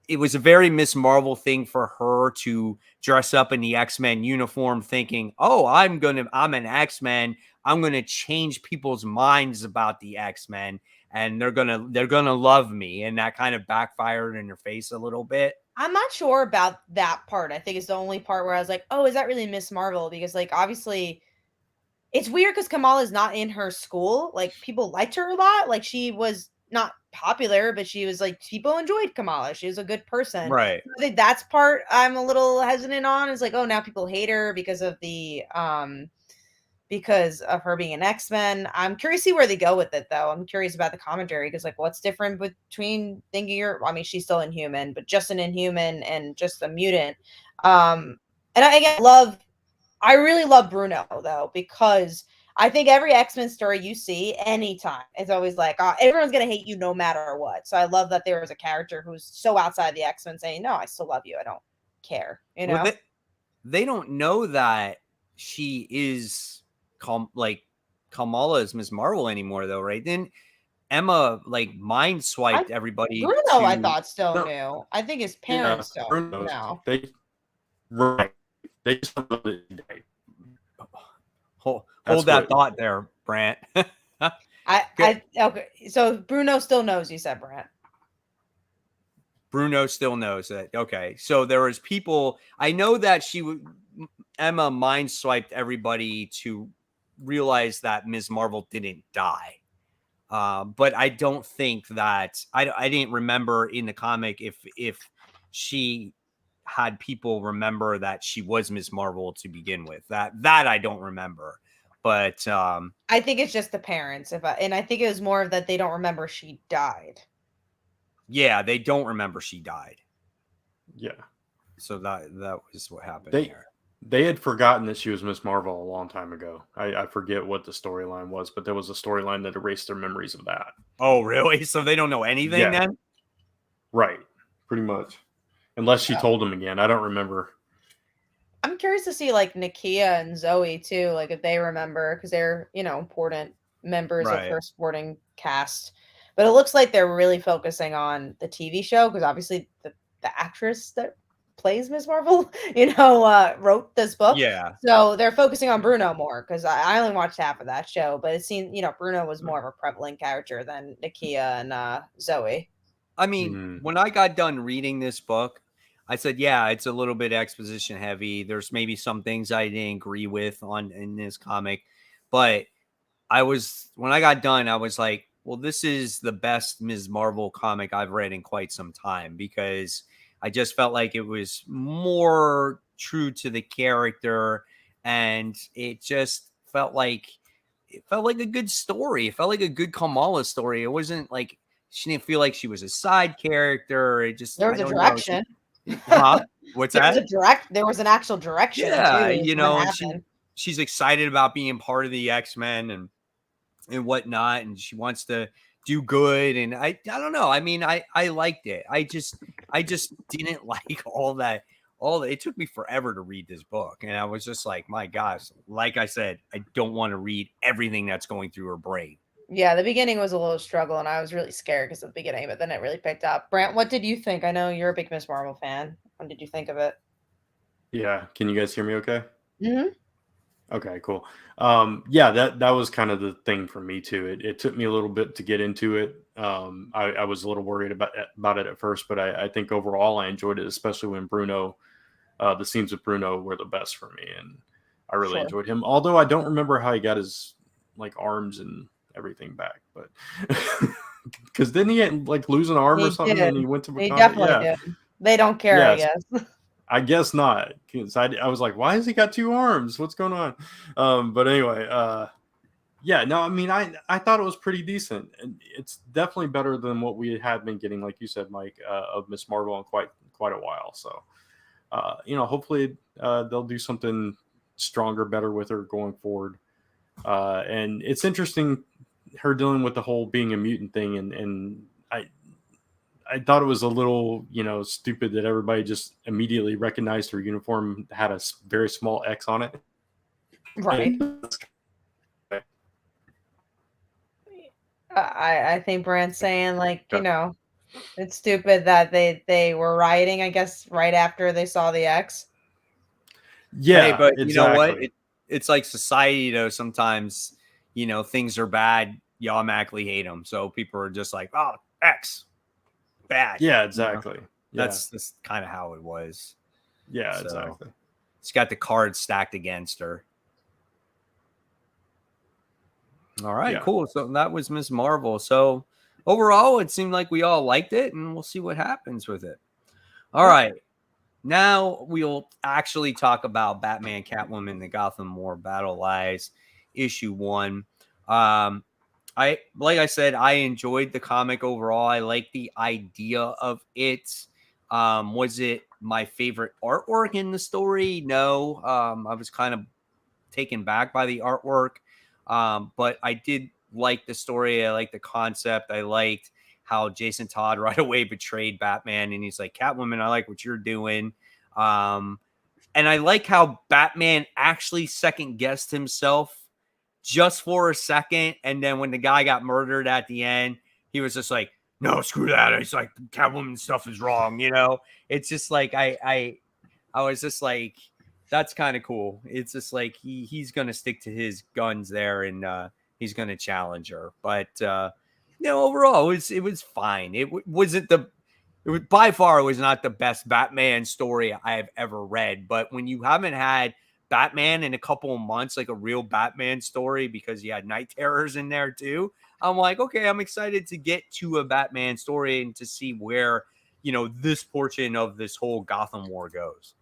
S1: it was a very Miss Marvel thing for her to dress up in the X-Men uniform, thinking, "Oh, I'm an X-Men. I'm gonna change people's minds about the X-Men, and they're gonna love me." And that kind of backfired in her face a little bit.
S2: I'm not sure about that part. I think it's the only part where I was like, "Oh, is that really Miss Marvel?" Because obviously, it's weird because Kamala's not in her school. People liked her a lot. She was not popular, but she was people enjoyed Kamala. She was a good person.
S1: Right.
S2: I think that's part I'm a little hesitant on. Is oh, now people hate her because of her being an X-Men. I'm curious to see where they go with it, though. I'm curious about the commentary because what's different between thinking she's still Inhuman, but just an Inhuman and just a mutant. And I really love Bruno, though, because I think every X-Men story you see anytime, it's always everyone's going to hate you no matter what. So I love that there was a character who's so outside the X-Men saying, "No, I still love you. I don't care."
S1: Well, they don't know that she is Kamala is Miss Marvel anymore, though, right? Then Emma mind swiped everybody.
S2: Bruno, I thought still knew. I think his parents don't know.
S3: They just don't know that.
S1: Hold that thought there, Brant.
S2: Okay. So Bruno still knows, you said, Brant.
S1: Bruno still knows that. Okay. So there was people. I know that Emma mind swiped everybody to realize that Ms. Marvel didn't die. But I don't think that I didn't remember in the comic if she had people remember that she was Ms. Marvel to begin with. That I don't remember. But
S2: I think it's just the parents. And I think it was more of that they don't remember she died.
S1: Yeah, they don't remember she died.
S3: Yeah.
S1: So that was what happened there.
S3: They had forgotten that she was Miss Marvel a long time ago. I forget what the storyline was, but there was a storyline that erased their memories of that.
S1: Oh, really? So they don't know anything then?
S3: Right. Pretty much. Unless she told them again. I don't remember.
S2: I'm curious to see Nakia and Zoe too, if they remember, because they're, important members of her supporting cast. But it looks like they're really focusing on the TV show, because obviously the actress that plays Miss Marvel, wrote this book.
S1: Yeah.
S2: So they're focusing on Bruno more, because I only watched half of that show, but it seemed, Bruno was more of a prevalent character than Nakia and Zoe.
S1: I mean, when I got done reading this book, I said, yeah, it's a little bit exposition heavy. There's maybe some things I didn't agree with in this comic, but when I got done, I was like, well, this is the best Ms. Marvel comic I've read in quite some time, because I just felt like it was more true to the character, and it just felt like a good story. It felt like a good Kamala story. It wasn't like she didn't feel like she was a side character. It just,
S2: There
S1: I
S2: was a
S1: don't
S2: direction.
S1: know. Huh? What's
S2: There was
S1: that?
S2: there was an actual direction
S1: Yeah,
S2: too. What
S1: and
S2: happened.
S1: she's excited about being part of the X-Men and whatnot, and she wants to do good. And I don't know. I mean, I liked it. I just didn't like all that. It took me forever to read this book, and I was just like, my gosh, like I said, I don't want to read everything that's going through her brain.
S2: Yeah, the beginning was a little struggle, and I was really scared because of the beginning, but then it really picked up. Brant, what did you think? I know you're a big Miss Marvel fan. What did you think of it?
S3: Yeah, can you guys hear me okay?
S2: Mm-hmm.
S3: Okay, cool. Yeah, that was kind of the thing for me too. It took me a little bit to get into it. I was a little worried about it at first, but I think overall I enjoyed it, especially when Bruno, the scenes with Bruno were the best for me, and I really enjoyed him. Although I don't remember how he got his like arms and everything back, but because didn't he like lose an arm or something and he went to
S2: They
S3: Wakanda?
S2: definitely did. They don't care, I guess.
S3: I guess not, because I was like, why has he got two arms? What's going on? But anyway, yeah, no, I mean, I thought it was pretty decent, and it's definitely better than what we had been getting, like you said, Mike, of Miss Marvel in quite a while. So, hopefully they'll do something stronger, better with her going forward. And it's interesting her dealing with the whole being a mutant thing, and I thought it was a little, stupid that everybody just immediately recognized her uniform had a very small X on it.
S2: Right. I think Brant's saying, like, it's stupid that they were rioting, I guess, right after they saw the X.
S3: Yeah,
S1: hey, but
S3: exactly.
S1: You know what? It's like society, though. Sometimes, things are bad. You automatically hate them. So people are just like, oh, X. Bad.
S3: Yeah, exactly.
S1: That's kind of how it was.
S3: Yeah, so, exactly.
S1: It's got the cards stacked against her. All right, cool. So that was Ms. Marvel. So overall, it seemed like we all liked it, and we'll see what happens with it. All right. Now we'll actually talk about Batman, Catwoman, the Gotham War Battle Lies, issue 1. Like I said, I enjoyed the comic overall. I like the idea of it. Was it my favorite artwork in the story? No. I was kind of taken back by the artwork. But I did like the story. I liked the concept. I liked how Jason Todd right away betrayed Batman, and he's like, Catwoman, I like what you're doing. And I like how Batman actually second guessed himself just for a second, and then when the guy got murdered at the end, he was just like, no, screw that. It's like Catwoman stuff is wrong, It's just like I was just like, that's kind of cool. It's just like he's gonna stick to his guns there, and he's gonna challenge her. But overall, it was fine. It wasn't by far, it was not the best Batman story I have ever read. But when you haven't had Batman in a couple of months, like a real Batman story, because you had Night Terrors in there too, I'm like, okay, I'm excited to get to a Batman story and to see where, this portion of this whole Gotham War goes.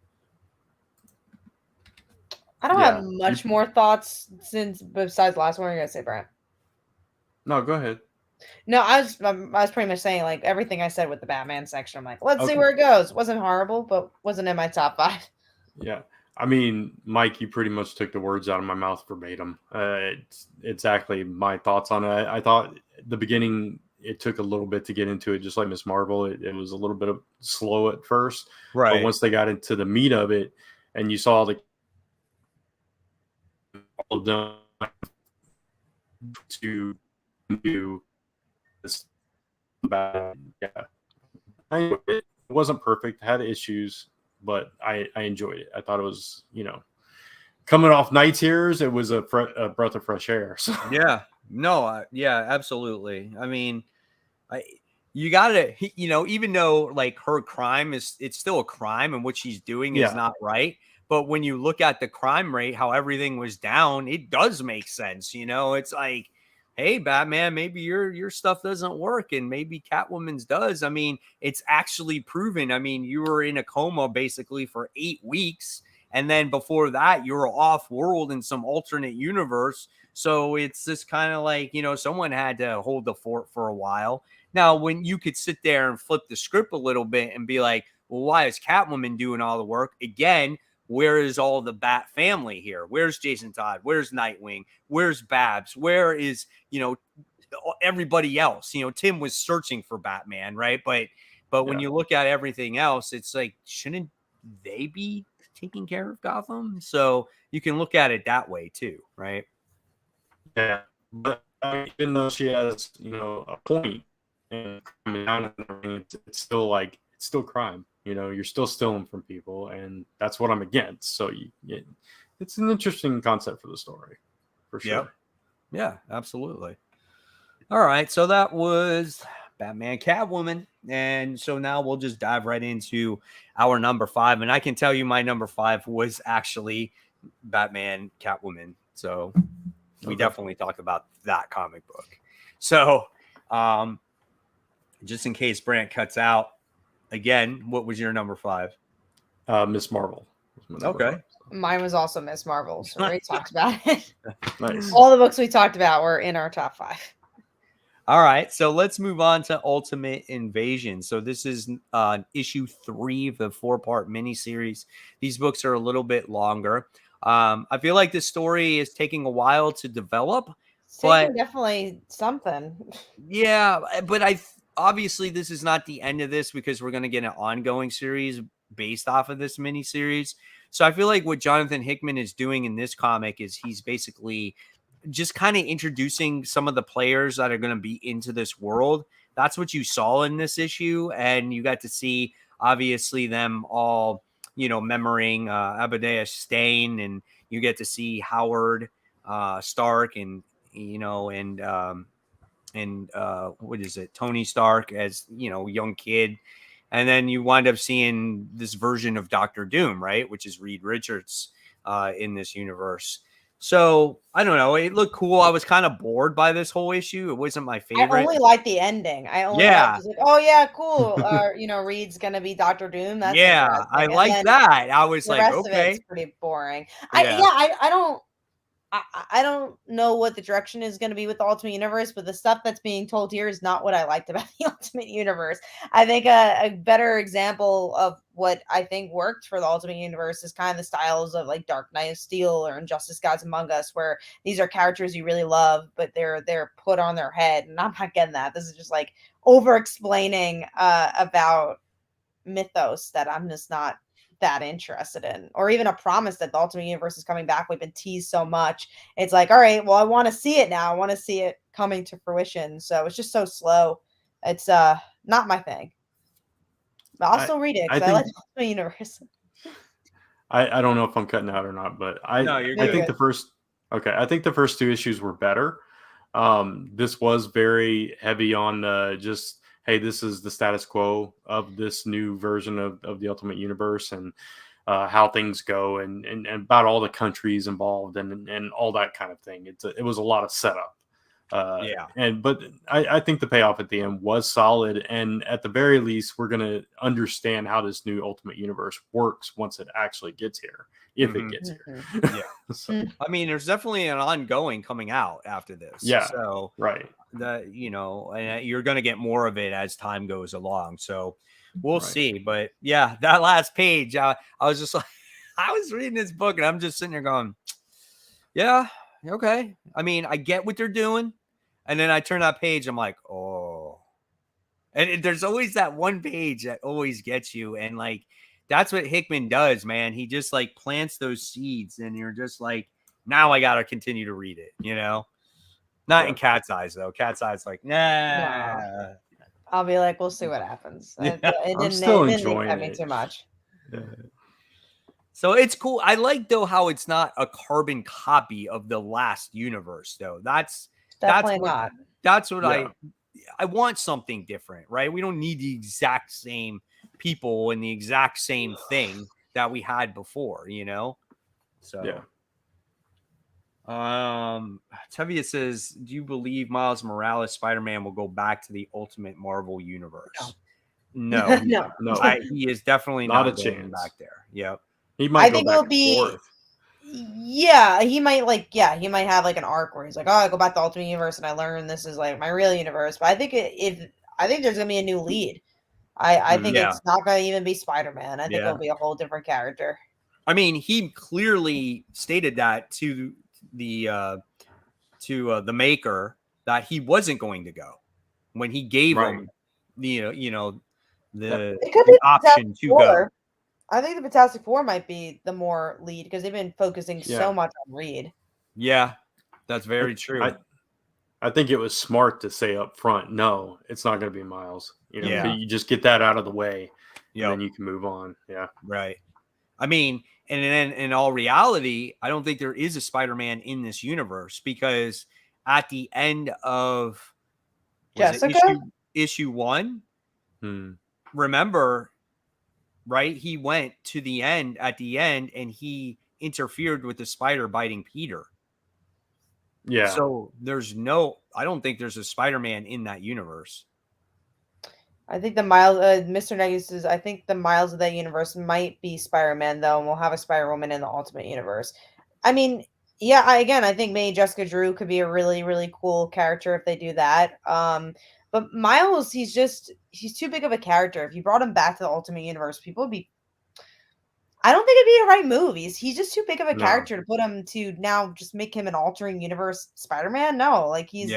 S2: I don't have much more thoughts besides the last one. You're gonna say, Brant?
S3: No, go ahead.
S2: No, I was pretty much saying, like, everything I said with the Batman section. I'm like, let's see where it goes. Wasn't horrible, but wasn't in my top 5.
S3: Yeah. I mean, Mike, you pretty much took the words out of my mouth verbatim. It's exactly my thoughts on it. I thought at the beginning it took a little bit to get into it, just like Miss Marvel. It was a little bit of slow at first,
S1: right?
S3: But once they got into the meat of it, and you saw all of them to do this, it wasn't perfect. It had issues, but I enjoyed it. I thought it was, coming off Night Terrors, it was a breath of fresh air. So.
S1: Yeah, no, yeah, absolutely. I mean, you gotta, even though like her crime it's still a crime and what she's doing is not right. But when you look at the crime rate, how everything was down, it does make sense. It's like, hey, Batman, maybe your stuff doesn't work and maybe Catwoman's does. I mean, it's actually proven. I mean, you were in a coma basically for 8 weeks. And then before that, you were off world in some alternate universe. So it's just kind of like, someone had to hold the fort for a while. Now, when you could sit there and flip the script a little bit and be like, well, why is Catwoman doing all the work? Again, where is all the Bat family here? Where's Jason Todd? Where's Nightwing? Where's Babs? Where is, everybody else? Tim was searching for Batman, right? But when you look at everything else, it's like, shouldn't they be taking care of Gotham? So you can look at it that way too, right?
S3: Yeah, but even though she has, a point and coming down, it's still crime. You're still stealing from people, and that's what I'm against. So it's an interesting concept for the story, for sure.
S1: Yep. Yeah, absolutely. All right, so that was Batman Catwoman, and so now we'll just dive right into our number 5, and I can tell you my number 5 was actually Batman Catwoman. So we definitely talked about that comic book. So just in case Brant cuts out, again, what was your number 5?
S3: Miss Marvel.
S1: Okay.
S3: 5, so.
S2: Mine was also Miss Marvel. So we talked about it.
S3: Nice.
S2: All the books we talked about were in our top 5.
S1: All right, so let's move on to Ultimate Invasion. So this is issue 3 of the 4-part miniseries. These books are a little bit longer. I feel like this story is taking a while to develop. But
S2: definitely something.
S1: Yeah, but obviously this is not the end of this because we're going to get an ongoing series based off of this miniseries. So I feel like what Jonathan Hickman is doing in this comic is he's basically just kind of introducing some of the players that are going to be into this world. That's what you saw in this issue. And you got to see, obviously, them all, memorizing Obadiah Stane, and you get to see Howard Stark and what is it? Tony Stark as, young kid. And then you wind up seeing this version of Doctor Doom, right? Which is Reed Richards in this universe. So I don't know. It looked cool. I was kind of bored by this whole issue. It wasn't my favorite.
S2: I only liked the ending. I only liked, like, oh yeah, cool. Reed's gonna be Doctor Doom. That's
S1: I like that. I was like,
S2: rest
S1: okay,
S2: of it's pretty boring. I don't know what the direction is going to be with the Ultimate Universe, but the stuff that's being told here is not what I liked about the Ultimate Universe. I think a better example of what I think worked for the Ultimate Universe is kind of the styles of like Dark Knight of Steel or Injustice Gods Among Us, where these are characters you really love, but they're put on their head. And I'm not getting that. This is just like over explaining about mythos that I'm just not that interested in, or even a promise that the Ultimate Universe is coming back. We've been teased so much. It's like, all right, well, I want to see it now. I want to see it coming to fruition. So it's just so slow. It's not my thing. But I'll still read it because I like the Ultimate Universe.
S3: I don't know if I'm cutting out or not, but I think I think the first 2 issues were better. This was very heavy on just, hey, this is the status quo of this new version of the Ultimate Universe and how things go and about all the countries involved and all that kind of thing. It was a lot of setup. But I think the payoff at the end was solid. And at the very least, we're going to understand how this new Ultimate Universe works once it actually gets here. If it gets here.
S1: So, I mean, there's definitely an ongoing coming out after this.
S3: Yeah.
S1: So
S3: right.
S1: And you're going to get more of it as time goes along. So we'll see. But yeah, that last page, I was just like, I was reading this book and I'm just sitting there going, yeah, okay. I mean, I get what they're doing. And then I turn that page, I'm like, oh. And there's always that one page that always gets you. And like, that's what Hickman does, man. He just like plants those seeds and you're just like, now I got to continue to read it, Not in Cat's eyes, though. Cat's eyes like, nah.
S2: No. I'll be like, we'll see what happens.
S3: I'm still enjoying it
S2: too much.
S1: So it's cool. I like, though, how it's not a carbon copy of the last universe, though. That's
S2: definitely not.
S1: That's what I want something different, right? We don't need the exact same people and the exact same thing that we had before, you know? So,
S3: Yeah.
S1: Tevia says, do you believe Miles Morales Spider-Man will go back to the Ultimate Marvel universe? No,
S2: No.
S1: he is definitely
S3: Not
S1: not
S3: a
S1: going
S3: chance.
S1: back there. Yep.
S3: He might
S2: I
S3: go
S2: think
S3: back
S2: it'll
S3: and
S2: be
S3: forth.
S2: Yeah, he might he might have like an arc where he's like, oh, I go back to Ultimate Universe and I learn this is like my real universe. But I think I think there's gonna be a new lead. I think
S1: Yeah.
S2: it's not gonna even be Spider-Man. I think
S1: Yeah.
S2: it'll be a whole different character.
S1: I mean, he clearly stated that to the maker that he wasn't going to go when he gave
S3: Right.
S1: him the the
S2: It could be
S1: option to go.
S2: Four. I think the Fantastic Four might be the more lead because they've been focusing
S3: Yeah.
S2: so much on Reed.
S1: Yeah, that's very true.
S3: I think it was smart to say up front, no, it's not going to be Miles. You know,
S1: Yeah.
S3: you just get that out of the way,
S1: Yep.
S3: and then you can move on. Yeah,
S1: Right. I mean, and then in all reality, I don't think there is a Spider-Man in this universe because at the end of
S2: Jessica?
S1: issue 1,
S3: Hmm.
S1: remember, right? He went to the end at the end and he interfered with the spider biting Peter.
S3: Yeah.
S1: So I don't think there's a Spider-Man in that universe.
S2: I think Mr. Negative says, I think the Miles of that universe might be Spider-Man, though, and we'll have a Spider-Woman in the Ultimate Universe. I mean, yeah, I think maybe Jessica Drew could be a really, really cool character if they do that. But Miles, he's too big of a character. If you brought him back to the Ultimate Universe, people would be. I don't think it'd be the right move. He's just too big of a character to put him to now just make him an altering universe Spider-Man. No, like he's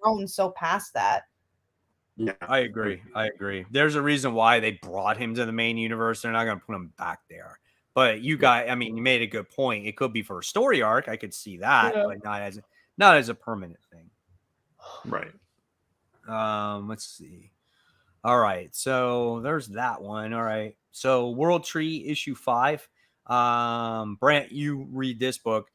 S2: grown so past that.
S3: Yeah,
S1: I agree. There's a reason why they brought him to the main universe. They're not going to put him back there. But you made a good point. It could be for a story arc. I could see that, but not as a permanent thing.
S3: Right.
S1: Let's see. All right. So there's that one. All right. So World Tree issue 5. Brant, you read this book.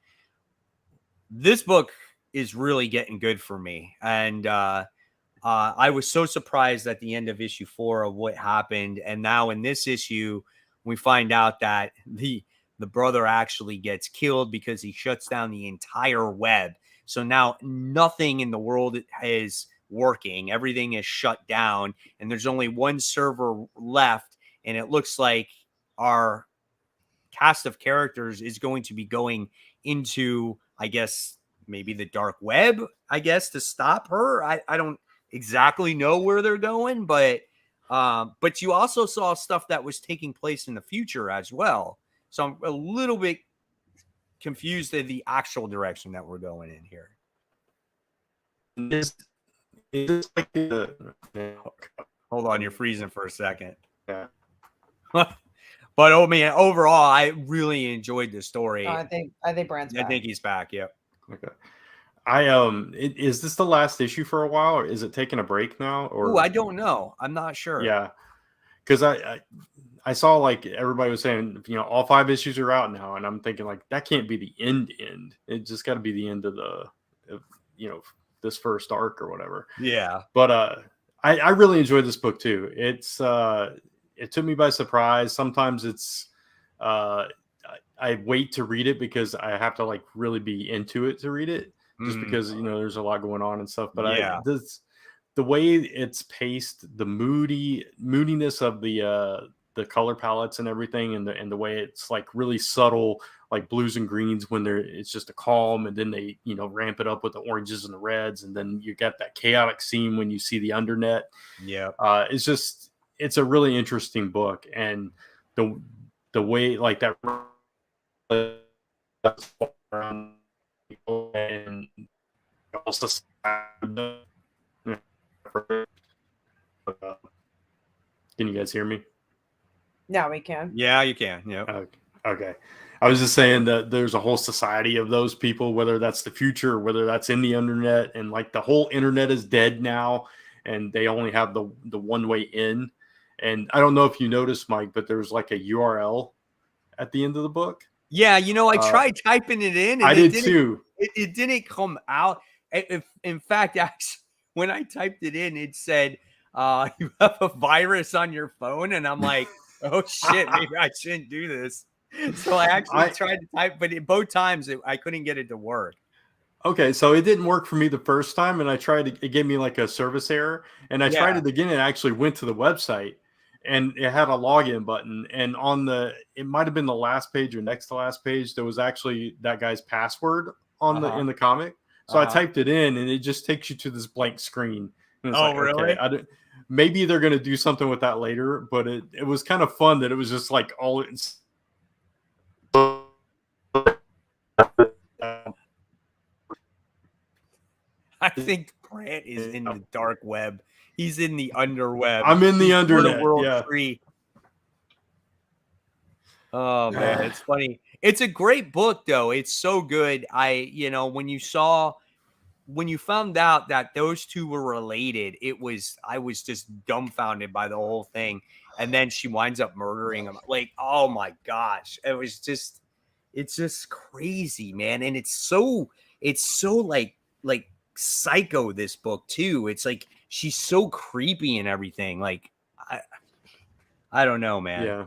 S1: This book is really getting good for me. And I was so surprised at the end of issue 4 of what happened. And now in this issue, we find out that the brother actually gets killed because he shuts down the entire web. So now nothing in the world is working. Everything is shut down. And there's only one server left. And it looks like our cast of characters is going to be going into, I guess, maybe the dark web, I guess, to stop her. I don't exactly know where they're going, but you also saw stuff that was taking place in the future as well. So I'm a little bit confused at the actual direction that we're going in here.
S3: Is this like
S1: Hold on, you're freezing for a second.
S3: Yeah.
S1: But overall, I really enjoyed the story.
S2: I think Brand's back.
S1: I think he's back. Yep.
S3: Okay. Is this the last issue for a while, or is it taking a break now? Or
S1: I don't know. I'm not sure.
S3: Yeah, because I saw like everybody was saying, all 5 issues are out now, and I'm thinking like that can't be the end. It just got to be the end of this first arc or whatever.
S1: Yeah.
S3: But I really enjoyed this book too. It's it took me by surprise. Sometimes it's I wait to read it because I have to like really be into it to read it. Just because there's a lot going on and stuff, but the way it's paced, the moodiness of the color palettes and everything, and the way it's like really subtle, like blues and greens when it's just a calm, and then they ramp it up with the oranges and the reds, and then you got that chaotic scene when you see the undernet.
S1: Yeah,
S3: it's a really interesting book, and the way like that. And also, can you guys hear me?
S2: No, we can.
S1: Yeah, you can. Yeah.
S3: Okay. I was just saying that there's a whole society of those people, whether that's the future or whether that's in the internet, and like the whole internet is dead now, and they only have the one way in. And I don't know if you noticed, Mike, but there's like a URL at the end of the book.
S1: Yeah, I tried typing it in. And
S3: I did too.
S1: It didn't come out. In fact, actually, when I typed it in, it said, you have a virus on your phone. And I'm like, oh shit, maybe I shouldn't do this. So I actually tried to type, but both times I couldn't get it to work.
S3: Okay, so it didn't work for me the first time, and I tried it gave me like a service error, and I tried it again and actually went to the website, and it had a login button, and it might have been the last page or next to last page, there was actually that guy's password on in the comic. So I typed it in, and it just takes you to this blank screen. And it's like,
S1: really?
S3: Okay, maybe they're going to do something with that later, but it was kind of fun that it was just like all
S1: I think Brant is in the dark web. He's in the underweb.
S3: I'm in the undernet.
S1: World
S3: Yeah.
S1: Tree. Oh man, it's funny. It's a great book though. It's so good. When you found out that those two were related, I was just dumbfounded by the whole thing. And then she winds up murdering him. Like, oh my gosh. It's just crazy, man. And it's so like psycho, this book too. It's like she's so creepy and everything. Like I don't know, man.
S3: Yeah.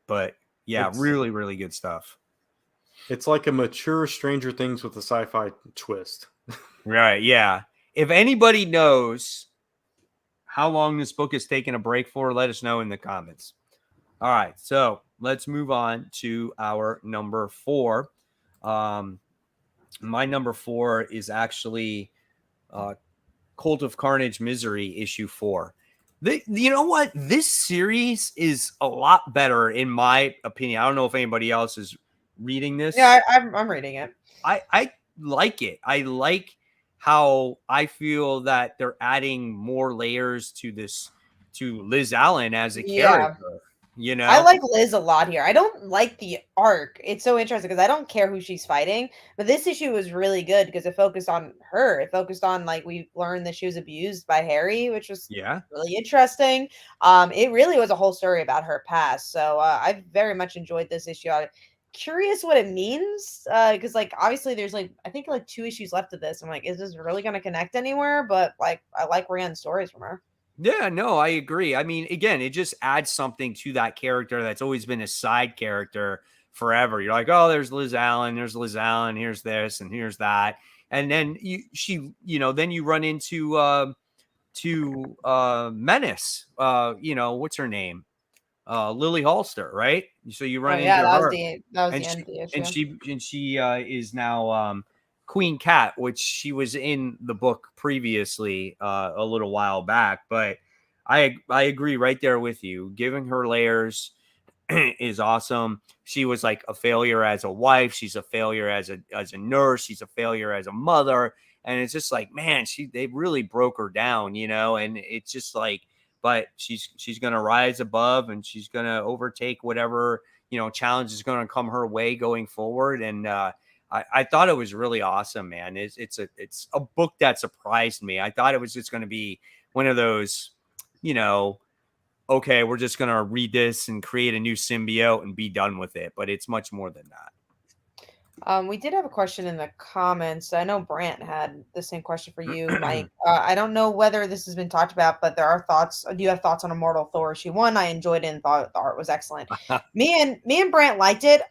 S1: But yeah,
S3: It's
S1: really, really good stuff.
S3: It's like a mature Stranger Things with a sci-fi twist.
S1: Right, yeah. If anybody knows how long this book is taking a break for, let us know in the comments. All right, so let's move on to our number 4. My number 4 is actually Cult of Carnage Misery issue 4. You know what? This series is a lot better, in my opinion. I don't know if anybody else is reading this.
S2: Yeah, I'm reading it.
S1: I like it. I like how I feel that they're adding more layers to Liz Allen as a character. You know,
S2: I like Liz a lot here. I don't like the arc. It's so interesting because I don't care who she's fighting, but this issue was really good because it focused on her. It focused on, like, we learned that she was abused by Harry, which was really interesting. It really was a whole story about her past. So I very much enjoyed this issue. I'm curious what it means because, like, obviously there's I think 2 issues left of this. I'm like, is this really going to connect anywhere? But like, I like Rand's stories from her.
S1: Yeah, no, I agree. I mean, again, it just adds something to that character that's always been a side character forever. You're like, oh, there's Liz Allen, here's this, and here's that. And then then you run into Menace. What's her name? Lily Holster, right? So you run into her.
S2: That was the end of the issue.
S1: And she is now Queen Cat, which she was in the book previously a little while back. But I agree right there with you. Giving her layers is awesome. She was like a failure as a wife. She's a failure as a nurse. She's a failure as a mother. And it's just like, man, they really broke her down, and it's just like, but she's going to rise above, and she's going to overtake whatever, challenge is going to come her way going forward. And I thought it was really awesome, man. It's a book that surprised me. I thought it was just going to be one of those, okay, we're just going to read this and create a new symbiote and be done with it. But it's much more than that.
S2: We did have a question in the comments. I know Brant had the same question for you, Mike. I don't know whether this has been talked about, but there are thoughts. Do you have thoughts on Immortal Thor issue 1? I enjoyed it and thought the art was excellent. Me and Brant liked it.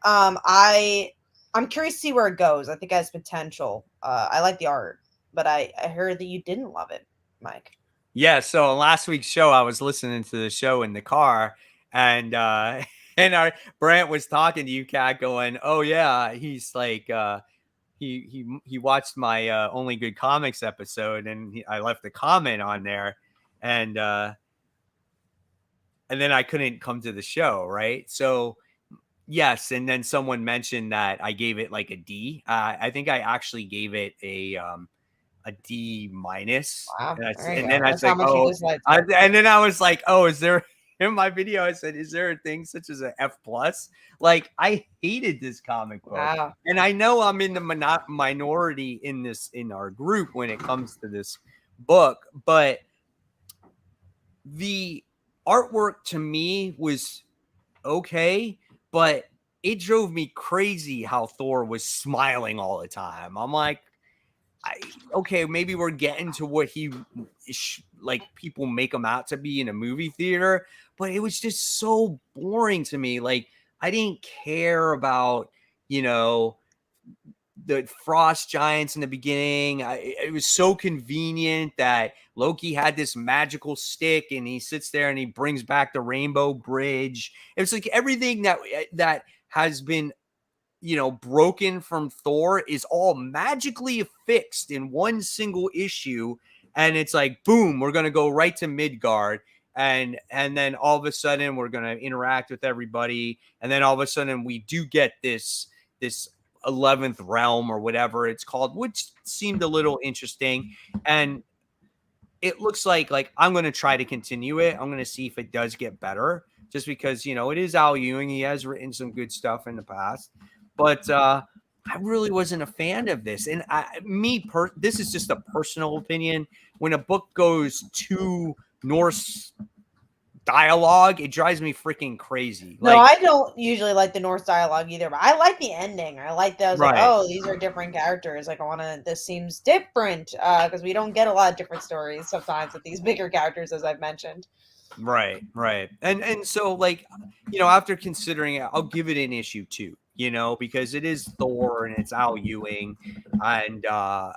S2: I'm curious to see where it goes. I think it has potential. I like the art, but I heard that you didn't love it, Mike.
S1: Yeah. So on last week's show, I was listening to the show in the car, and our Brant was talking to you, Kat, going, "Oh yeah, he's like, he watched my Only Good Comics episode, and I left a comment on there, and then I couldn't come to the show, right? So." Yes, and then someone mentioned that I gave it like a D. I think I actually gave it a D minus.
S2: Wow.
S1: And then I said, oh, and then I was like, oh, is there in my video? I said, is there a thing such as an F plus? Like, I hated this comic book, and I know I'm in the minority in our group when it comes to this book, but the artwork to me was okay. But it drove me crazy how Thor was smiling all the time. I'm like, okay, maybe we're getting to what he like people make him out to be in a movie theater, but it was just so boring to me. Like, I didn't care about, you know, the frost giants in the beginning. It was so convenient that Loki had this magical stick and he sits there and he brings back the Rainbow Bridge. It was like everything that has been, you know, broken from Thor is all magically fixed in one single issue. And it's like, boom, we're going to go right to Midgard. And then all of a sudden we're going to interact with everybody. And then all of a sudden we do get this 11th realm or whatever it's called, which seemed a little interesting. And it looks like I'm going to try to continue it. I'm going to see if it does get better, just because, you know, it is Al Ewing. He has written some good stuff in the past. But I really wasn't a fan of this. And this is just a personal opinion. When a book goes to Norse dialogue, it drives me freaking crazy.
S2: No, I don't usually like the Norse dialogue either, but I like the ending. I like that. I was like, oh, these are different characters. Like, this seems different, because we don't get a lot of different stories sometimes with these bigger characters, as I've mentioned.
S1: Right. And so, like, you know, after considering it, I'll give it an issue 2, you know, because it is Thor and it's Al Ewing. And I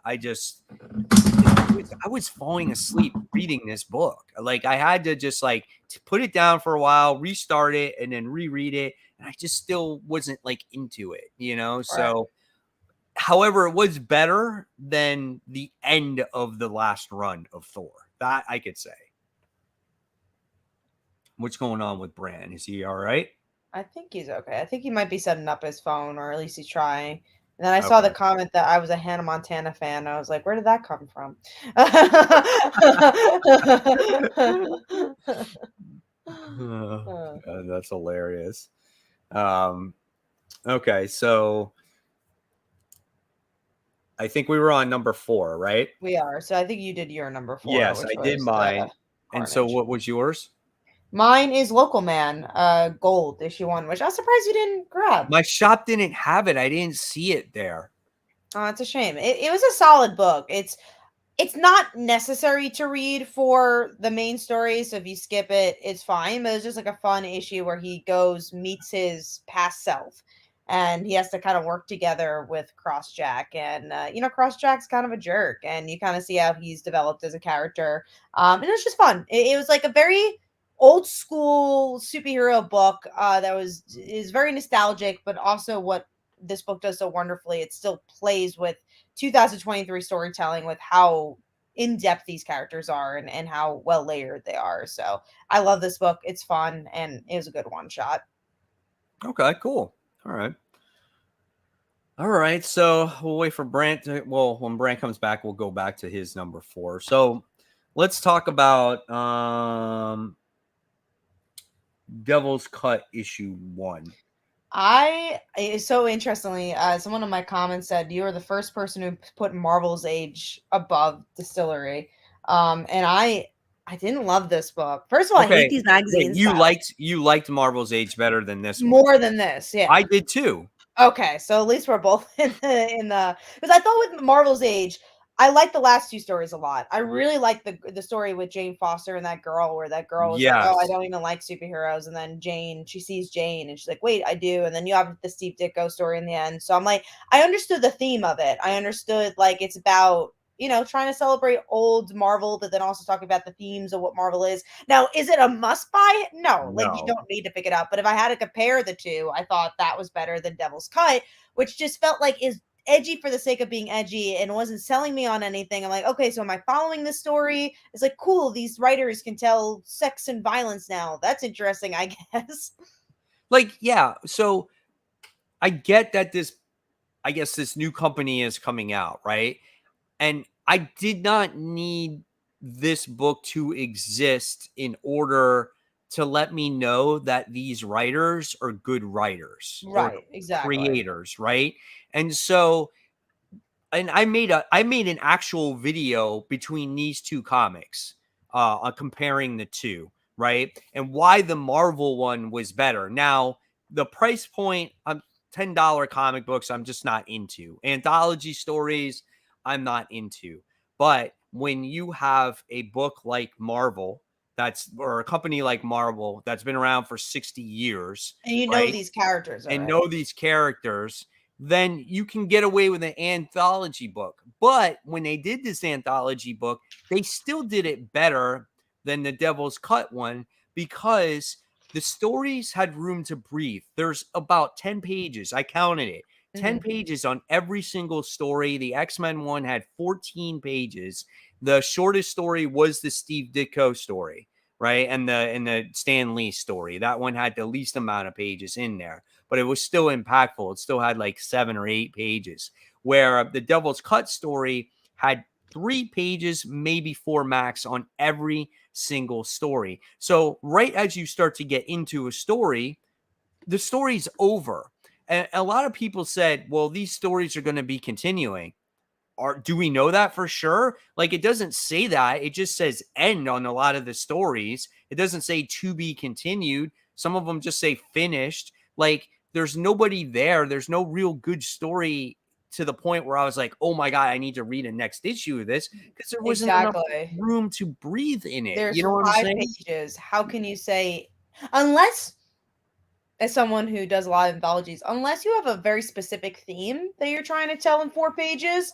S1: was falling asleep reading this book. Like, I had to just like put it down for a while, restart it, and then reread it. And I just still wasn't like into it, you know? Right. So, however, it was better than the end of the last run of Thor. That I could say. What's going on with Bran? Is he all right?
S2: I think he's okay. I think he might be setting up his phone, or at least he's trying. And then I saw the comment that I was a Hannah Montana fan. I was like, where did that come from?
S1: That's hilarious. Okay, so I think we were on number 4, right?
S2: We are. So I think you did your number 4.
S1: Yes, I did mine. And so what was yours?
S2: Mine is Local Man, Gold, issue 1, which I was surprised you didn't grab.
S1: My shop didn't have it. I didn't see it there.
S2: Oh, it's a shame. It was a solid book. It's not necessary to read for the main story, so if you skip it, it's fine. But it's just like a fun issue where he meets his past self, and he has to kind of work together with Crossjack. And, you know, Crossjack's kind of a jerk, and you kind of see how he's developed as a character. And it was just fun. It was like a very old school superhero book that is very nostalgic, but also what this book does so wonderfully, it still plays with 2023 storytelling, with how in-depth these characters are and how well layered they are. So I love this book. It's fun, and it was a good one shot.
S1: Okay, cool. All right, so we'll wait for Brant when Brant comes back, we'll go back to his number 4. So let's talk about Devil's Cut issue 1.
S2: So interestingly, someone in my comments said you were the first person who put Marvel's Age above DSTLRY. And I didn't love this book. First of all, I hate these magazines.
S1: You liked Marvel's Age better than this one.
S2: More than this, yeah.
S1: I did too.
S2: Okay, so at least we're both in the because I thought with Marvel's Age, I like the last 2 stories a lot. I really like the story with Jane Foster and that girl, where that girl was like, oh, I don't even like superheroes. And then she sees Jane and she's like, wait, I do. And then you have the Steve Ditko story in the end. So I'm like, I understood the theme of it. I understood, like, it's about, you know, trying to celebrate old Marvel, but then also talking about the themes of what Marvel is. Now, is it a must buy? No, like, you don't need to pick it up. But if I had to compare the 2, I thought that was better than Devil's Cut, which just felt like is edgy for the sake of being edgy and wasn't selling me on anything. I'm like, okay, so am I following this story? It's like, cool, these writers can tell sex and violence now. That's interesting, I guess.
S1: Like, yeah, so I get that this new company is coming out, right? And I did not need this book to exist in order to let me know that these writers are good writers,
S2: right? Exactly,
S1: creators, right? And so, and I made an actual video between these 2 comics, on comparing the 2, right? And why the Marvel one was better. Now, the price point, $10 comic books, I'm just not into. Anthology stories, I'm not into. But when you have a book like Marvel, or a company like Marvel that's been around for 60 years,
S2: And you know
S1: right?
S2: these characters
S1: And
S2: already.
S1: know these characters, then you can get away with an anthology book. But when they did this anthology book, they still did it better than the Devil's Cut one, because the stories had room to breathe. There's about 10 pages. I counted it. 10 pages on every single story. The X-Men one had 14 pages. The shortest story was the Steve Ditko story, right? And the Stan Lee story. That one had the least amount of pages in there, but it was still impactful. It still had like 7 or 8 pages, where the Devil's Cut story had 3 pages, maybe 4 max on every single story. So right as you start to get into a story, the story's over. And a lot of people said, well, these stories are going to be continuing. Do we know that for sure? Like, it doesn't say that. It just says end on a lot of the stories. It doesn't say to be continued. Some of them just say finished. Like, there's nobody there. There's no real good story to the point where I was like, oh my God, I need to read a next issue of this, because there wasn't enough room to breathe in it.
S2: There's
S1: You know what I'm
S2: 5
S1: saying?
S2: pages. How can you say, unless, as someone who does a lot of anthologies, unless you have a very specific theme that you're trying to tell in 4 pages,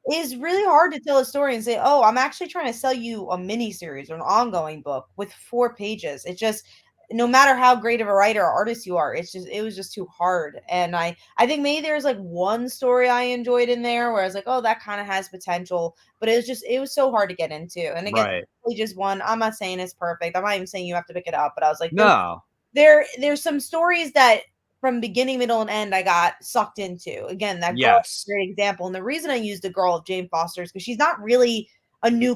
S2: it's really hard to tell a story and say, oh, I'm actually trying to sell you a mini series or an ongoing book with 4 pages. It just, no matter how great of a writer or artist you are, it was just too hard. And I think maybe there's like one story I enjoyed in there where I was like, oh, that kind of has potential, but it was so hard to get into. And again,
S1: Right.
S2: just one. I'm not saying it's perfect. I'm not even saying you have to pick it up, but I was like,
S1: No.
S2: there's some stories that from beginning, middle, and end I got sucked into. Again, that girl is a great example. And the reason I used the girl of Jane Foster is because she's not really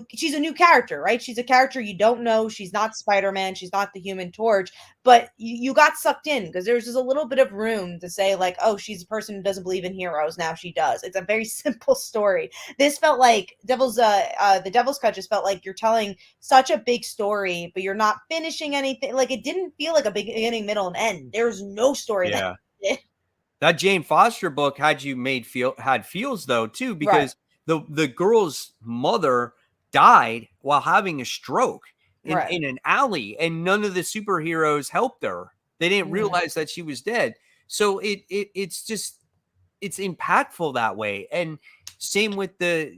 S2: she's a new character, right? She's a character you don't know. She's not Spider-Man. She's not the Human Torch, but you got sucked in because there's just a little bit of room to say like, oh, she's a person who doesn't believe in heroes. Now she does. It's a very simple story. This felt like the Devil's Cut just felt like you're telling such a big story, but you're not finishing anything. Like, it didn't feel like a beginning, middle, and end. There's no story
S1: that Jane Foster book had feels though too, because the girl's mother died while having a stroke in an alley, and none of the superheroes helped her. They didn't realize that she was dead. So it's impactful that way. And same with the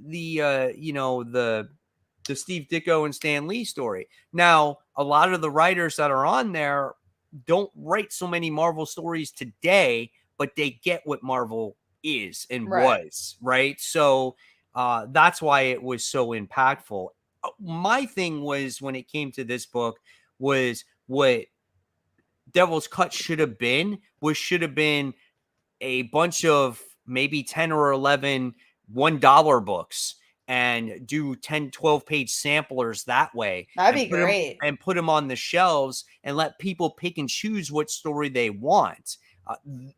S1: Steve Ditko and Stan Lee story. Now, a lot of the writers that are on there don't write so many Marvel stories today, but they get what Marvel is and was, right? So that's why it was so impactful. My thing was, when it came to this book, was what Devil's Cut should have been a bunch of maybe 10 or 11 $1 books, and do 10, 12 page samplers that way.
S2: That'd be great.
S1: And put them on the shelves and let people pick and choose what story they want.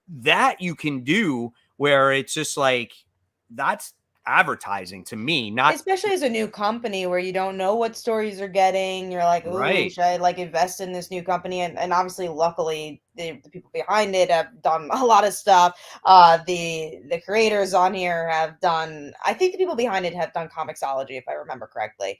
S1: That you can do, where it's just like, that's advertising to me, not
S2: especially as a new company where you don't know what stories you're getting. You're like, ooh, should I like invest in this new company? And obviously, luckily, the people behind it have done a lot of stuff. The creators on here have done, I think the people behind it have done Comixology, if I remember correctly.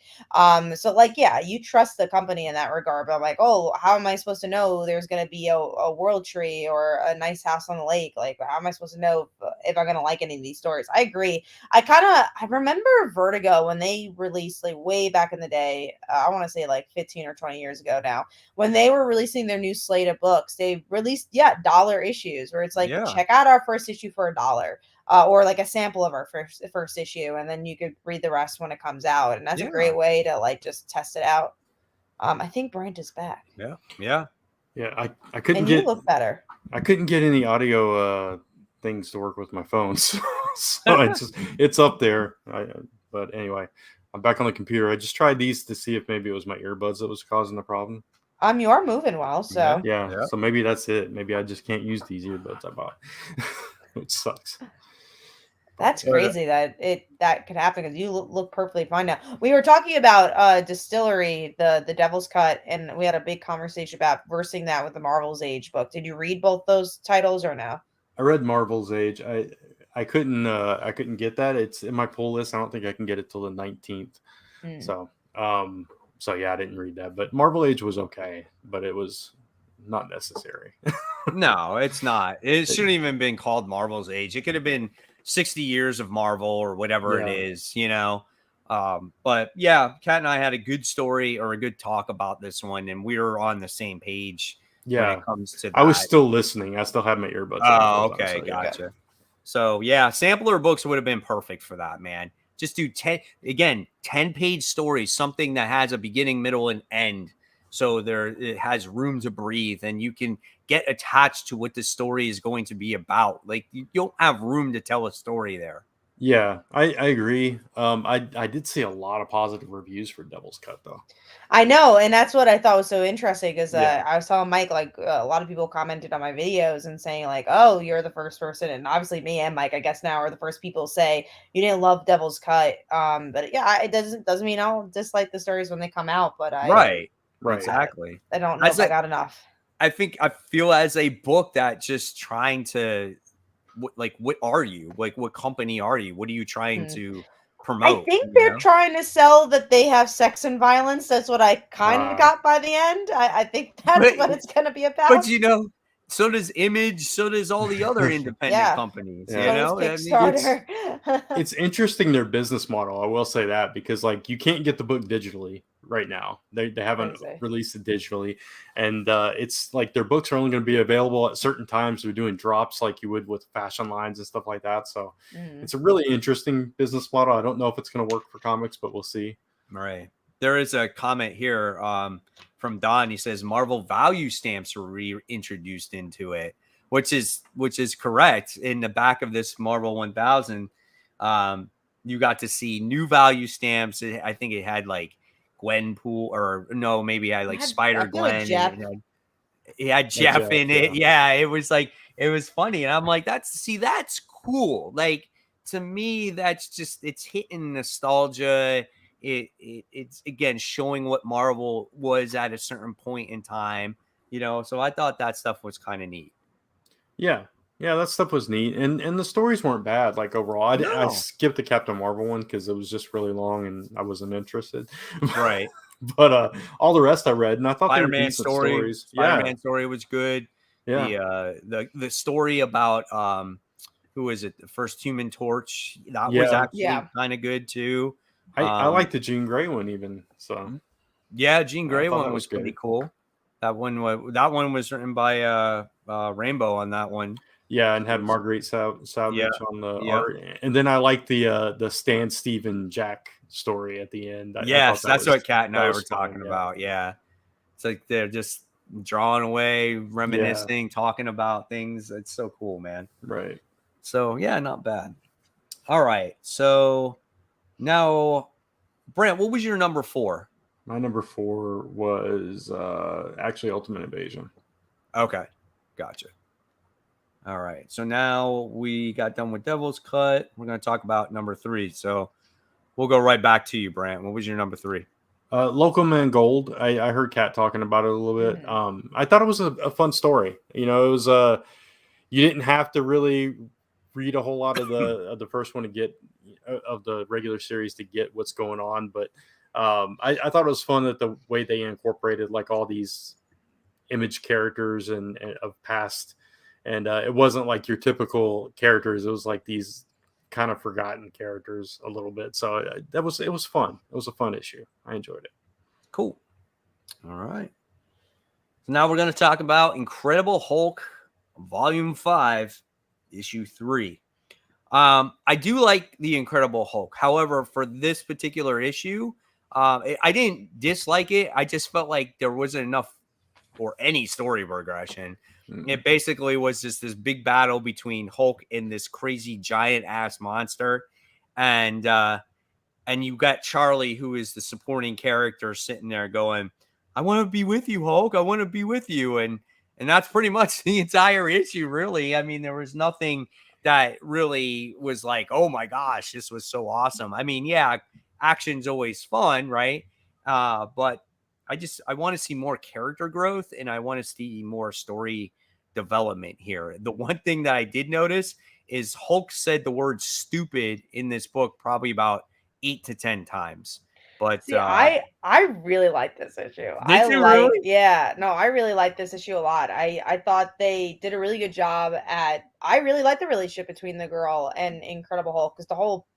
S2: So like, yeah, you trust the company in that regard. But I'm like, oh, how am I supposed to know there's going to be a world tree or a nice house on the lake? Like, how am I supposed to know if I'm going to like any of these stories? I agree. I remember Vertigo when they released, like, way back in the day. I want to say like 15 or 20 years ago now, when they were releasing their new slate of books. They released dollar issues where it's like, check out our first issue for $1, or like a sample of our first issue, and then you could read the rest when it comes out. And that's a great way to like just test it out. I think Brant is back.
S3: I couldn't
S2: and
S3: get
S2: you look better.
S3: I couldn't get any audio things to work with my phone, so it's up there. But anyway, I'm back on the computer. I just tried these to see if maybe it was my earbuds that was causing the problem.
S2: You are moving well, so
S3: yeah. So maybe that's it. Maybe I just can't use these earbuds I bought, which sucks.
S2: That's crazy that could happen, because you look perfectly fine now. We were talking about DSTLRY, the Devil's Cut, and we had a big conversation about versing that with the Marvel's Age book. Did you read both those titles or no?
S3: I read Marvel's Age. I couldn't get that. It's in my pull list. I don't think I can get it till the 19th. So yeah, I didn't read that. But Marvel Age was okay, but it was not necessary.
S1: No, it's not. It shouldn't even been called Marvel's Age. It could have been 60 years of Marvel or whatever it is, But yeah, Kat and I had a good story or a good talk about this one, and we were on the same page when it comes to that.
S3: I was still listening. I still had my earbuds.
S1: Oh, okay, gotcha. So yeah, sampler books would have been perfect for that, man. Just do 10-page stories, something that has a beginning, middle, and end. So it has room to breathe, and you can get attached to what the story is going to be about. Like, you don't have room to tell a story there.
S3: Yeah, I agree. I did see a lot of positive reviews for Devil's Cut, though.
S2: I know, and that's what I thought was so interesting, because I was telling Mike, like, a lot of people commented on my videos and saying, like, oh, you're the first person, and obviously me and Mike, I guess now, are the first people to say you didn't love Devil's Cut. But yeah, it doesn't mean I'll dislike the stories when they come out, but
S1: Right, exactly.
S2: I don't know if I got enough.
S1: I feel as a book that just trying to, what are you? Like, what company are you? What are you trying to promote?
S2: I think they're trying to sell that they have sex and violence. That's what I kind of got by the end. I think that's what it's going to be about.
S1: But so does Image, so does all the other independent companies.
S2: Kickstarter.
S3: It's interesting, their business model. I will say that, because like, you can't get the book digitally right now. They haven't released it digitally, and it's like their books are only going to be available at certain times. They're doing drops like you would with fashion lines and stuff like that. So it's a really interesting business model. I don't know if it's going to work for comics, but we'll see.
S1: Right. There is a comment here from Don. He says Marvel value stamps were reintroduced into it, which is correct. In the back of this Marvel 1000, you got to see new value stamps. I think it had like Gwenpool, or no, maybe I like Spider-Gwen. It had Jeff in it. Yeah, it was funny. And I'm like, that's cool. Like, to me, it's hitting nostalgia. It's again showing what Marvel was at a certain point in time, so I thought that stuff was kind of neat.
S3: Yeah, that stuff was neat, and the stories weren't bad. Like, overall, I skipped the Captain Marvel one because it was just really long and I wasn't interested. Right. But all the rest I read, and I thought
S1: Spider-Man stories. Spider-Man story was good.
S3: Yeah.
S1: The story about who is it? The first Human Torch, that was actually kind of good too.
S3: I like the Jean Grey one even. So
S1: yeah, Jean Grey one was pretty cool. That one was written by Rainbow on that one.
S3: Yeah, and had Marguerite Savage on the art. And then I like the Stan, Steve, and Jack story at the end.
S1: Yes, that's what Kat and I were talking about. Yeah, it's like they're just drawing away, reminiscing, talking about things. It's so cool, man.
S3: Right.
S1: So yeah, not bad. All right, so now, Brent, what was your number 4?
S3: My number 4 was actually Ultimate Invasion.
S1: Okay, gotcha. All right, so now we got done with Devil's Cut. We're going to talk about number 3. So we'll go right back to you, Brent. What was your number 3?
S3: Local Man Gold. I heard Kat talking about it a little bit. I thought it was a fun story. It was you didn't have to really read a whole lot of the first one to get of the regular series to get what's going on, but I thought it was fun that the way they incorporated like all these Image characters and of past, and it wasn't like your typical characters. It was like these kind of forgotten characters a little bit. So it was fun. It was a fun issue. I enjoyed it.
S1: Cool. All right. So now we're going to talk about Incredible Hulk Volume 5, Issue 3. I do like the Incredible Hulk. However, for this particular issue, I didn't dislike it. I just felt like there wasn't enough or any story progression. It basically was just this big battle between Hulk and this crazy giant ass monster. And you got Charlie, who is the supporting character, sitting there going, I want to be with you, Hulk. I want to be with you. And that's pretty much the entire issue, really. I mean, there was nothing that really was like, oh my gosh, this was so awesome. I mean, yeah, action's always fun, right? But I want to see more character growth, and I want to see more story development here. The one thing that I did notice is Hulk said the word stupid in this book probably about 8 to 10 times. But
S2: See, I really like this issue.
S1: did you really?
S2: I really like this issue a lot. I thought they did a really good job I really like the relationship between the girl and Incredible Hulk, because the whole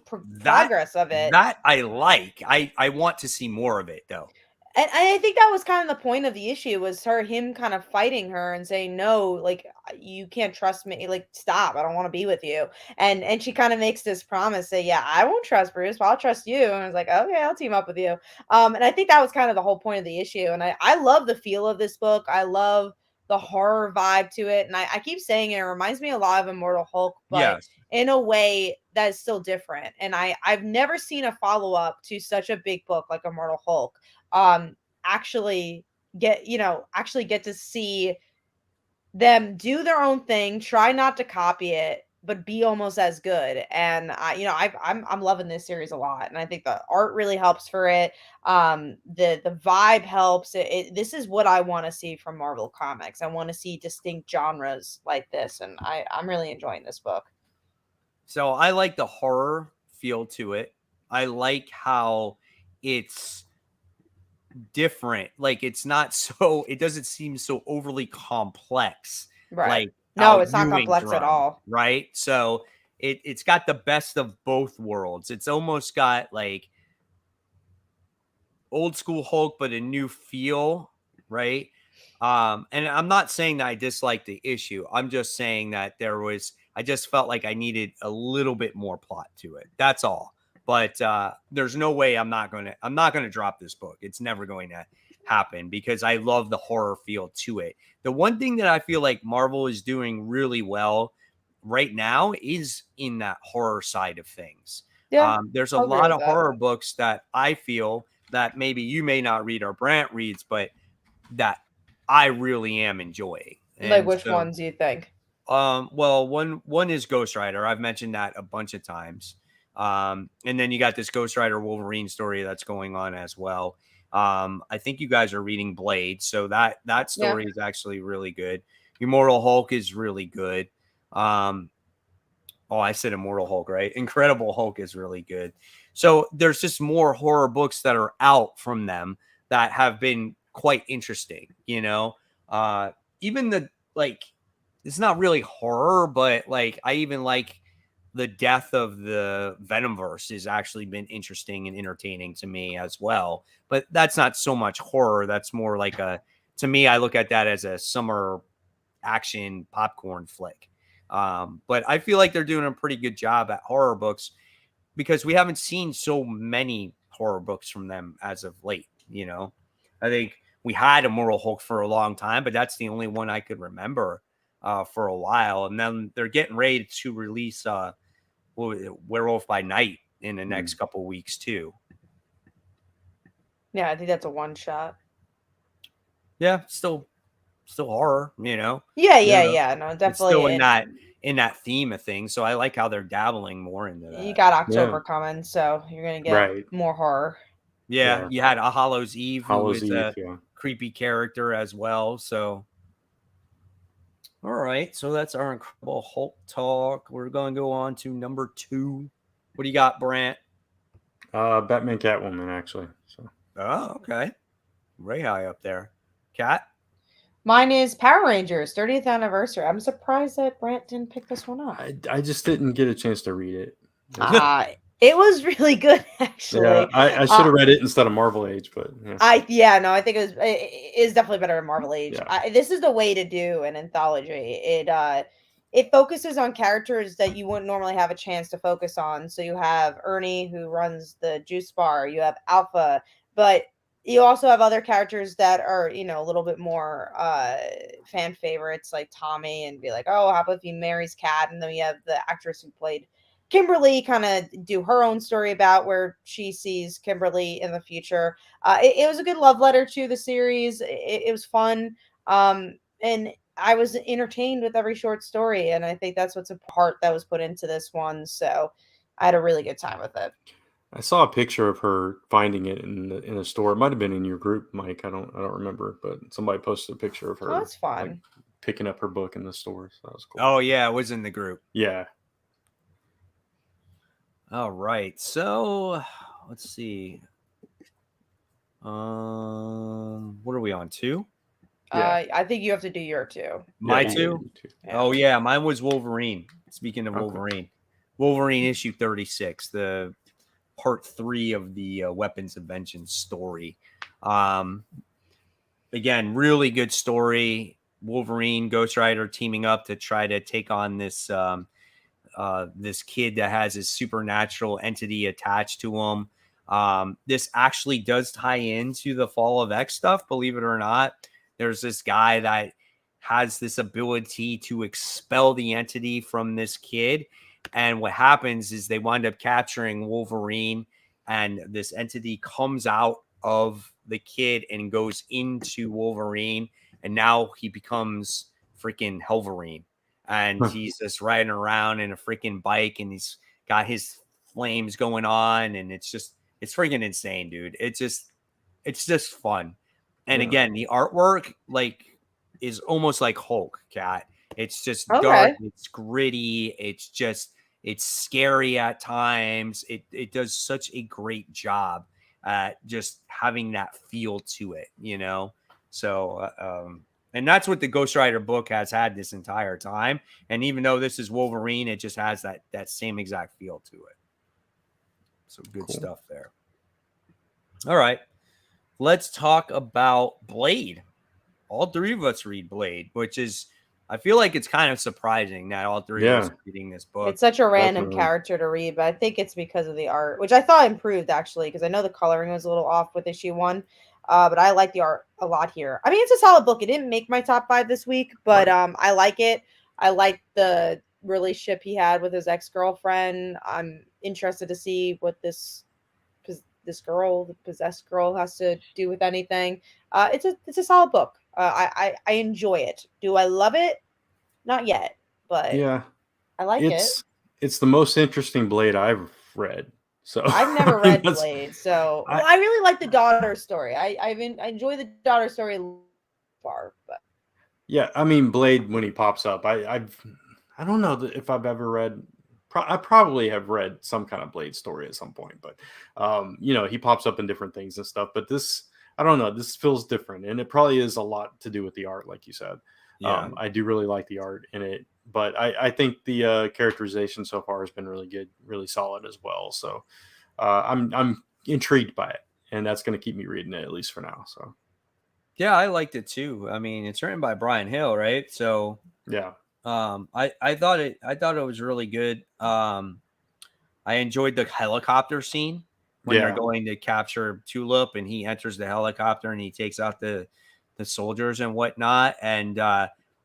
S2: progress of it.
S1: That I like. I want to see more of it though.
S2: And I think that was kind of the point of the issue, was him kind of fighting her and saying, no, like, you can't trust me. Like, stop. I don't want to be with you. And she kind of makes this promise that, yeah, I won't trust Bruce, but I'll trust you. And I was like, okay, I'll team up with you. And I think that was kind of the whole point of the issue. And I love the feel of this book. I love the horror vibe to it. And I keep saying it reminds me a lot of Immortal Hulk, but in a way that is still different. And I've never seen a follow-up to such a big book like Immortal Hulk. Actually get to see them do their own thing, try not to copy it, but be almost as good. And I'm loving this series a lot, and I think the art really helps for it. The vibe helps. This is what I want to see from Marvel Comics. I want to see distinct genres like this, and I'm really enjoying this book.
S1: So I like the horror feel to it. I like how it's different. Like, it's not so, it doesn't seem so overly complex.
S2: Right.
S1: Like,
S2: no, it's not complex at all.
S1: Right. So it's got the best of both worlds. It's almost got like old school Hulk, but a new feel. Right. And I'm not saying that I dislike the issue. I'm just saying that I just felt like I needed a little bit more plot to it. That's all. But there's no way I'm not gonna drop this book. It's never going to happen because I love the horror feel to it. The one thing that I feel like Marvel is doing really well right now is in that horror side of things.
S2: Yeah,
S1: there's a lot of horror books that I feel that maybe you may not read or Brant reads, but that I really am enjoying. And
S2: like, which ones do you think?
S1: Well, one is Ghost Rider. I've mentioned that a bunch of times. And then you got this Ghost Rider Wolverine story that's going on as well. I think you guys are reading Blade, so that story is actually really good. Immortal Hulk is really good. I said Immortal Hulk, right? Incredible Hulk is really good. So there's just more horror books that are out from them that have been quite interesting, even it's not really horror, but like, I even like the death of the Venomverse has actually been interesting and entertaining to me as well. But that's not so much horror. That's more like to me, I look at that as a summer action popcorn flick. But I feel like they're doing a pretty good job at horror books because we haven't seen so many horror books from them as of late. I think we had Immortal Hulk for a long time, but that's the only one I could remember for a while. And then they're getting ready to release Werewolf by Night in the next couple of weeks too.
S2: Yeah, I think that's a one shot.
S1: Yeah, still horror, Yeah.
S2: No, definitely.
S1: It's still in that theme of things. So I like how they're dabbling more into that.
S2: You got October coming, so you're gonna get more horror.
S1: Yeah, you had a Hallows Eve, who was a creepy character as well. So all right, so that's our Incredible Hulk talk. We're going to go on to number 2. What do you got, Brant?
S3: Batman Catwoman, actually. So.
S1: Oh, okay. Way high up there. Cat?
S2: Mine is Power Rangers, 30th anniversary. I'm surprised that Brant didn't pick this one up.
S3: I just didn't get a chance to read it.
S2: It was really good, actually.
S3: Yeah, I should have read it instead of Marvel Age, but
S2: I think it is definitely better than Marvel Age. Yeah. This is the way to do an anthology. It focuses on characters that you wouldn't normally have a chance to focus on. So you have Ernie, who runs the juice bar. You have Alpha, but you also have other characters that are, a little bit more fan favorites, like Tommy, and be like, oh, how about if he marries Cat? And then you have the actress who played Kimberly kind of do her own story about where she sees Kimberly in the future. It was a good love letter to the series. It was fun. And I was entertained with every short story. And I think that's what's a part that was put into this one. So I had a really good time with it.
S3: I saw a picture of her finding it in the store. It might have been in your group, Mike. I don't remember, but somebody posted a picture of her.
S2: Oh, that's fun.
S3: picking up her book in the store. So that was cool.
S1: Oh yeah, it was in the group.
S3: Yeah.
S1: All right. So let's see. What are we on? 2?
S3: Yeah.
S2: I think you have to do your 2.
S1: My
S3: Yeah,
S1: 2?
S2: Yeah.
S1: Oh yeah, mine was Wolverine. Speaking of
S3: Okay.
S1: Wolverine issue 36, the part 3 of the Weapons of Vengeance story. Again, really good story. Wolverine, Ghost Rider teaming up to try to take on this this kid that has his supernatural entity attached to him. This actually does tie into the Fall of X stuff, believe it or not. There's this guy that has this ability to expel the entity from this kid. And what happens is they wind up capturing Wolverine, and this entity comes out of the kid and goes into Wolverine. And now he becomes freaking Helverine. And he's just riding around in a freaking bike, and he's got his flames going on, and it's freaking insane, dude. It's just fun. And
S3: Yeah.
S1: again, the artwork like is almost like Hulk, Cat. It's just
S2: Okay.
S1: dark, it's gritty, it's scary at times. It does such a great job at just having that feel to it, you know. So and that's what the Ghost Rider book has had this entire time. And even though this is Wolverine, it just has that same exact feel to it. So good stuff there. All right. Let's talk about Blade. All 3 of us read Blade, which is, I feel like it's kind of surprising that all 3 of us are reading this book.
S2: It's such a random
S3: Definitely.
S2: character to read, but I think it's because of the art, which I thought improved actually, because I know the coloring was a little off with issue 1. But I like the art a lot here. I mean, it's a solid book. It didn't make my top 5 this week, but I like it. I like the relationship he had with his ex-girlfriend. I'm interested to see what this girl, the possessed girl, has to do with anything. It's a solid book. I enjoy it. Do I love it? Not yet, but
S3: Yeah.
S2: I like it.
S3: It's the most interesting Blade I've read. So
S2: I've never read Blade, so I really like the daughter story. I enjoy the daughter story far, but
S3: yeah, I mean Blade when he pops up, I don't know if I've ever read. I probably have read some kind of Blade story at some point, but you know, he pops up in different things and stuff. But this, I don't know, this feels different, and it probably is a lot to do with the art, like you said.
S1: Yeah.
S3: I do really like the art in it, but I think the characterization so far has been really good, really solid as well. So I'm intrigued by it, and that's going to keep me reading it at least for now. So
S1: yeah, I liked it too. I mean, it's written by Brian Hill, right? So
S3: yeah,
S1: I thought it was really good. I enjoyed the helicopter scene when they're going to capture Tulip, and he enters the helicopter and he takes out the soldiers and whatnot. And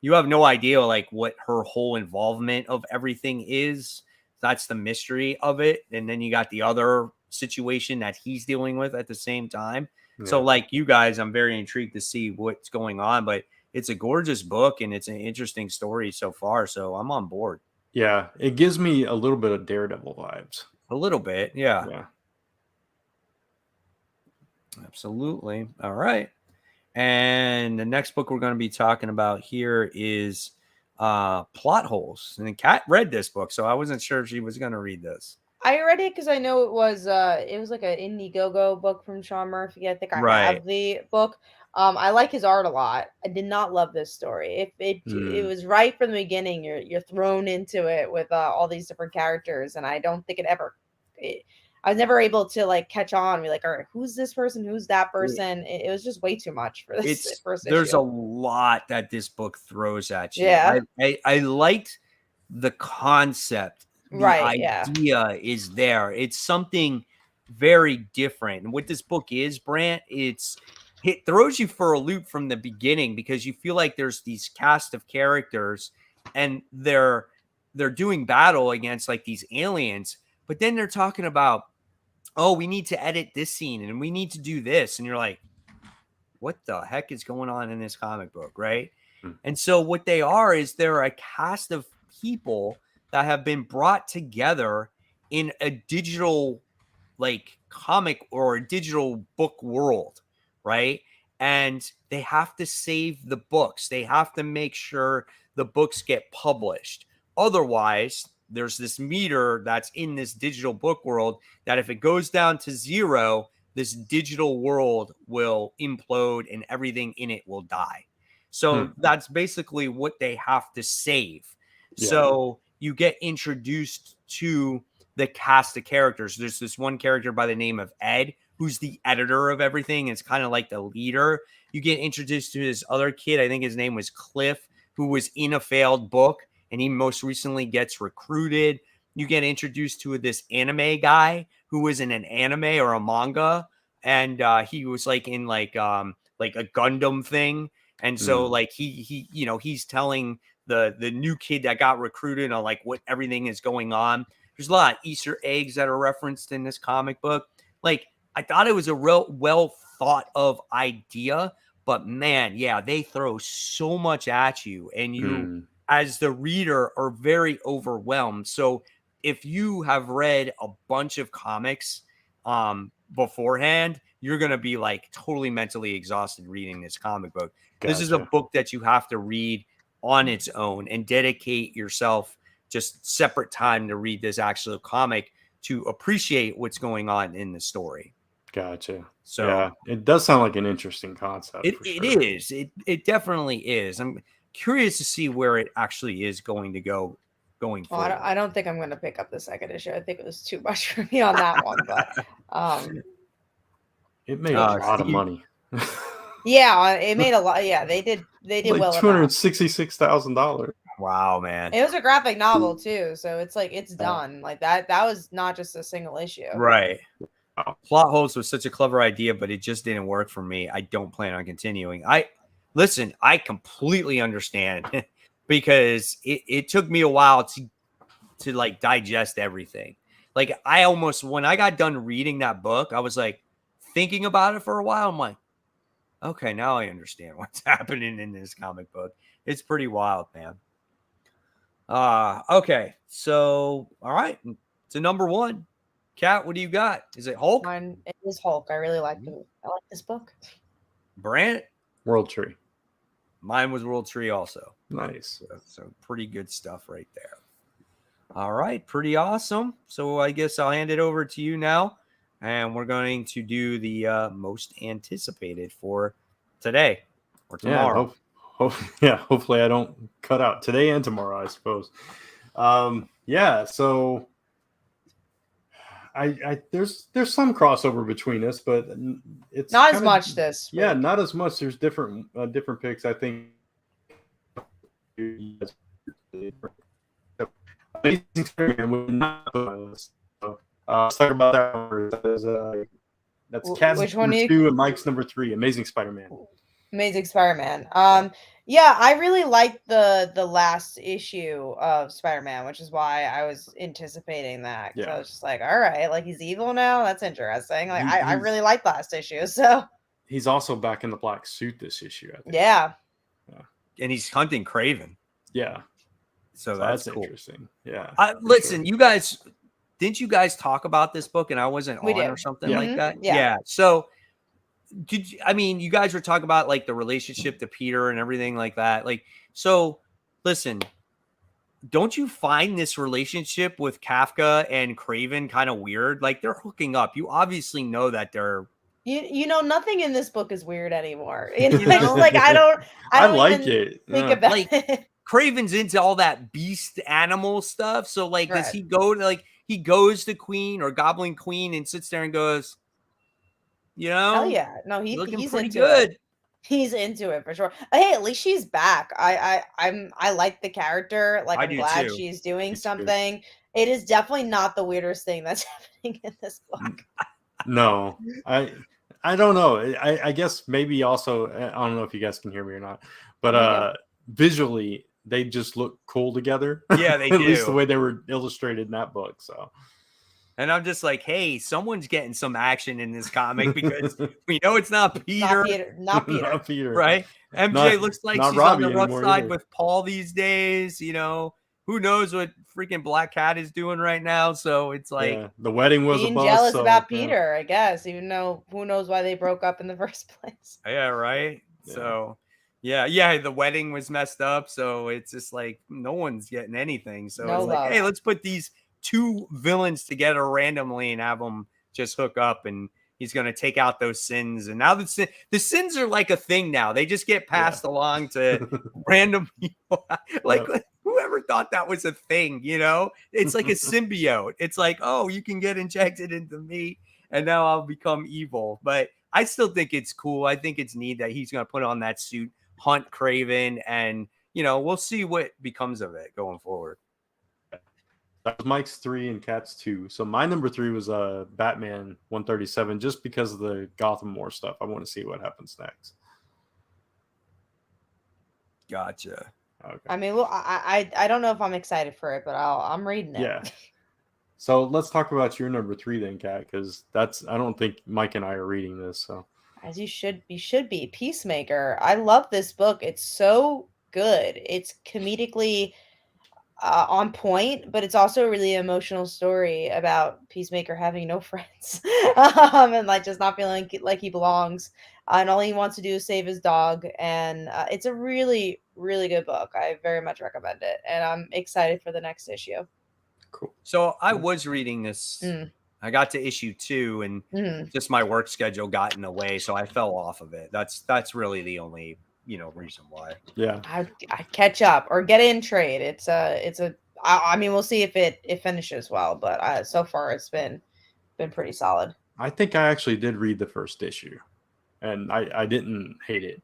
S1: you have no idea like what her whole involvement of everything is. That's the mystery of it. And then you got the other situation that he's dealing with at the same time. Yeah. So like you guys, I'm very intrigued to see what's going on, but it's a gorgeous book and it's an interesting story so far. So I'm on board.
S3: Yeah. It gives me a little bit of Daredevil vibes.
S1: A little bit. Yeah.
S3: Yeah.
S1: Absolutely. All right. And the next book we're going to be talking about here is Plot Holes. And Kat read this book, so I wasn't sure if she was going to read this.
S2: I read it because I know it was like an Indiegogo book from Sean Murphy. I think I have the book. I like his art a lot. I did not love this story. It was right from the beginning. You're thrown into it with all these different characters, and I don't think I was never able to like catch on. Be like, all right, who's this person? Who's that person? It was just way too much for this first issue.
S1: There's a lot that this book throws at you.
S2: Yeah,
S1: I liked the concept. The idea is there. It's something very different. And what this book is, Brant, it throws you for a loop from the beginning because you feel like there's these cast of characters and they're doing battle against like these aliens, but then they're talking about, oh, we need to edit this scene and we need to do this. And you're like, what the heck is going on in this comic book, right? And so what they are is they're a cast of people that have been brought together in a digital like comic or a digital book world, right? and they have to save the books. They have to make sure the books get published. Otherwise, there's this meter that's in this digital book world that if it goes down to zero, this digital world will implode and everything in it will die. So that's basically what they have to save.
S3: Yeah.
S1: So you get introduced to the cast of characters. There's this one character by the name of Ed, who's the editor of everything. It's kind of like the leader. You get introduced to this other kid. I think his name was Cliff, who was in a failed book, and he most recently gets recruited. You get introduced to this anime guy who was in an anime or a manga, and he was like in like a Gundam thing. And so like he you know, he's telling the new kid that got recruited on like what everything is going on. There's a lot of Easter eggs that are referenced in this comic book. Like, I thought it was a real well thought of idea, but man, yeah, they throw so much at you, and you as the reader are very overwhelmed. So if you have read a bunch of comics beforehand, you're going to be like totally mentally exhausted reading this comic book. Gotcha. This is a book that you have to read on its own and dedicate yourself just separate time to read this actual comic to appreciate what's going on in the story.
S3: Gotcha.
S1: So
S3: yeah, it does sound like an interesting concept.
S1: It is. It definitely is. I'm curious to see where it actually is going to go going forward.
S2: I don't think I'm going to pick up the second issue. I think it was too much for me on that one, but
S3: it made a lot of money.
S2: Yeah, it made a lot. Yeah, they did like well.
S3: $266,000.
S1: Wow, man.
S2: It was a graphic novel too, so it's like it's done. Like that was not just a single issue.
S1: Right. Plot holes was such a clever idea, but it just didn't work for me. I don't plan on continuing. I completely understand because it took me a while to like digest everything. Like when I got done reading that book, I was like thinking about it for a while. I'm like, okay, now I understand what's happening in this comic book. It's pretty wild, man. Okay. So, all right. To number one. Kat, what do you got? Is it Hulk?
S2: Mine is Hulk. I really like it. I like this book.
S1: Brant?
S3: World Tree.
S1: Mine was World Tree also.
S3: Nice.
S1: So pretty good stuff right there. All right. Pretty awesome. So I guess I'll hand it over to you now. And we're going to do the most anticipated for today or tomorrow.
S3: Yeah, hopefully I don't cut out today and tomorrow, I suppose. Yeah, so I there's some crossover between us, but it's
S2: not as much this week.
S3: Yeah, not as much. There's different picks, I think. Amazing Spider-Man would not put on my list. So, let's talk about that. That's Cat's number 2 and Mike's number 3. Amazing Spider-Man.
S2: Amazing Spider-Man. Yeah, I really liked the last issue of Spider-Man, which is why I was anticipating that. Yeah. I was just like, all right, like he's evil now. That's interesting. Like I really liked last issue. So
S3: he's also back in the black suit this issue, I think.
S2: Yeah.
S1: And he's hunting Kraven.
S3: Yeah.
S1: So that's cool.
S3: Interesting. Yeah.
S1: Listen, you guys, didn't you guys talk about this book and I wasn't on or something like that? Yeah. So you guys were talking about like the relationship to Peter and everything like that. Like, so listen, don't you find this relationship with Kafka and Kraven kind of weird? Like they're hooking up. You obviously know that they're,
S2: you know, nothing in this book is weird anymore. Like I don't
S3: like it.
S2: Think about
S1: like,
S2: it.
S1: Kraven's into all that beast animal stuff. So like, does he go to he goes to Queen or Goblin Queen and sits there and goes, you know?
S2: Hell yeah. No, he's
S1: pretty
S2: into
S1: good.
S2: He's into it for sure. Hey, at least she's back. I like the character. Like I'm glad she's doing something. Good. It is definitely not the weirdest thing that's happening in this book.
S3: No, I don't know. I guess maybe also I don't know if you guys can hear me or not, but visually they just look cool together.
S1: Yeah, they
S3: at
S1: do.
S3: least the way they were illustrated in that book. So.
S1: And I'm just like, hey, someone's getting some action in this comic because we know it's not Peter.
S2: Not Peter.
S1: Right? MJ looks like she's Robbie on the rough side with Paul these days, you know. who knows what freaking Black Cat is doing right now? So it's like
S3: the wedding was
S2: being
S3: a bust.
S2: jealous
S3: So,
S2: about Peter, I guess, even though who knows why they broke up in the first place.
S1: yeah, right.
S3: Yeah.
S1: So yeah, the wedding was messed up. So it's just like no one's getting anything. So
S2: No
S1: it's like,
S2: love.
S1: hey, let's put these two villains together randomly and have them just hook up, and he's going to take out those sins. And now the sins are like a thing now. They just get passed along to random people. Like whoever thought that was a thing, you know? It's like a symbiote. It's like, oh, you can get injected into me and now I'll become evil. But I still think it's cool. I think it's neat that he's going to put on that suit, hunt Craven, and, you know, we'll see what becomes of it going forward.
S3: That was Mike's 3 and Cat's 2. So my number 3 was Batman 137, just because of the Gotham War stuff. I want to see what happens next.
S1: Gotcha.
S3: Okay.
S2: I mean, well, I don't know if I'm excited for it, but I'm reading it.
S3: Yeah. So let's talk about your number 3 then, Cat, because I don't think Mike and I are reading this. So
S2: as you should be. Peacemaker. I love this book. It's so good. It's comedically on point, but it's also a really emotional story about Peacemaker having no friends and like just not feeling like he belongs, and all he wants to do is save his dog. And it's a really, really good book. I very much recommend it, and I'm excited for the next issue.
S3: cool.
S1: So I was reading this. I got to issue 2, and just my work schedule got in the way, so I fell off of it. That's really the only reason why.
S3: Yeah,
S2: I catch up or get in trade. I mean, we'll see if it finishes well, but so far it's been pretty solid.
S3: I think I actually did read the first issue, and I didn't hate it.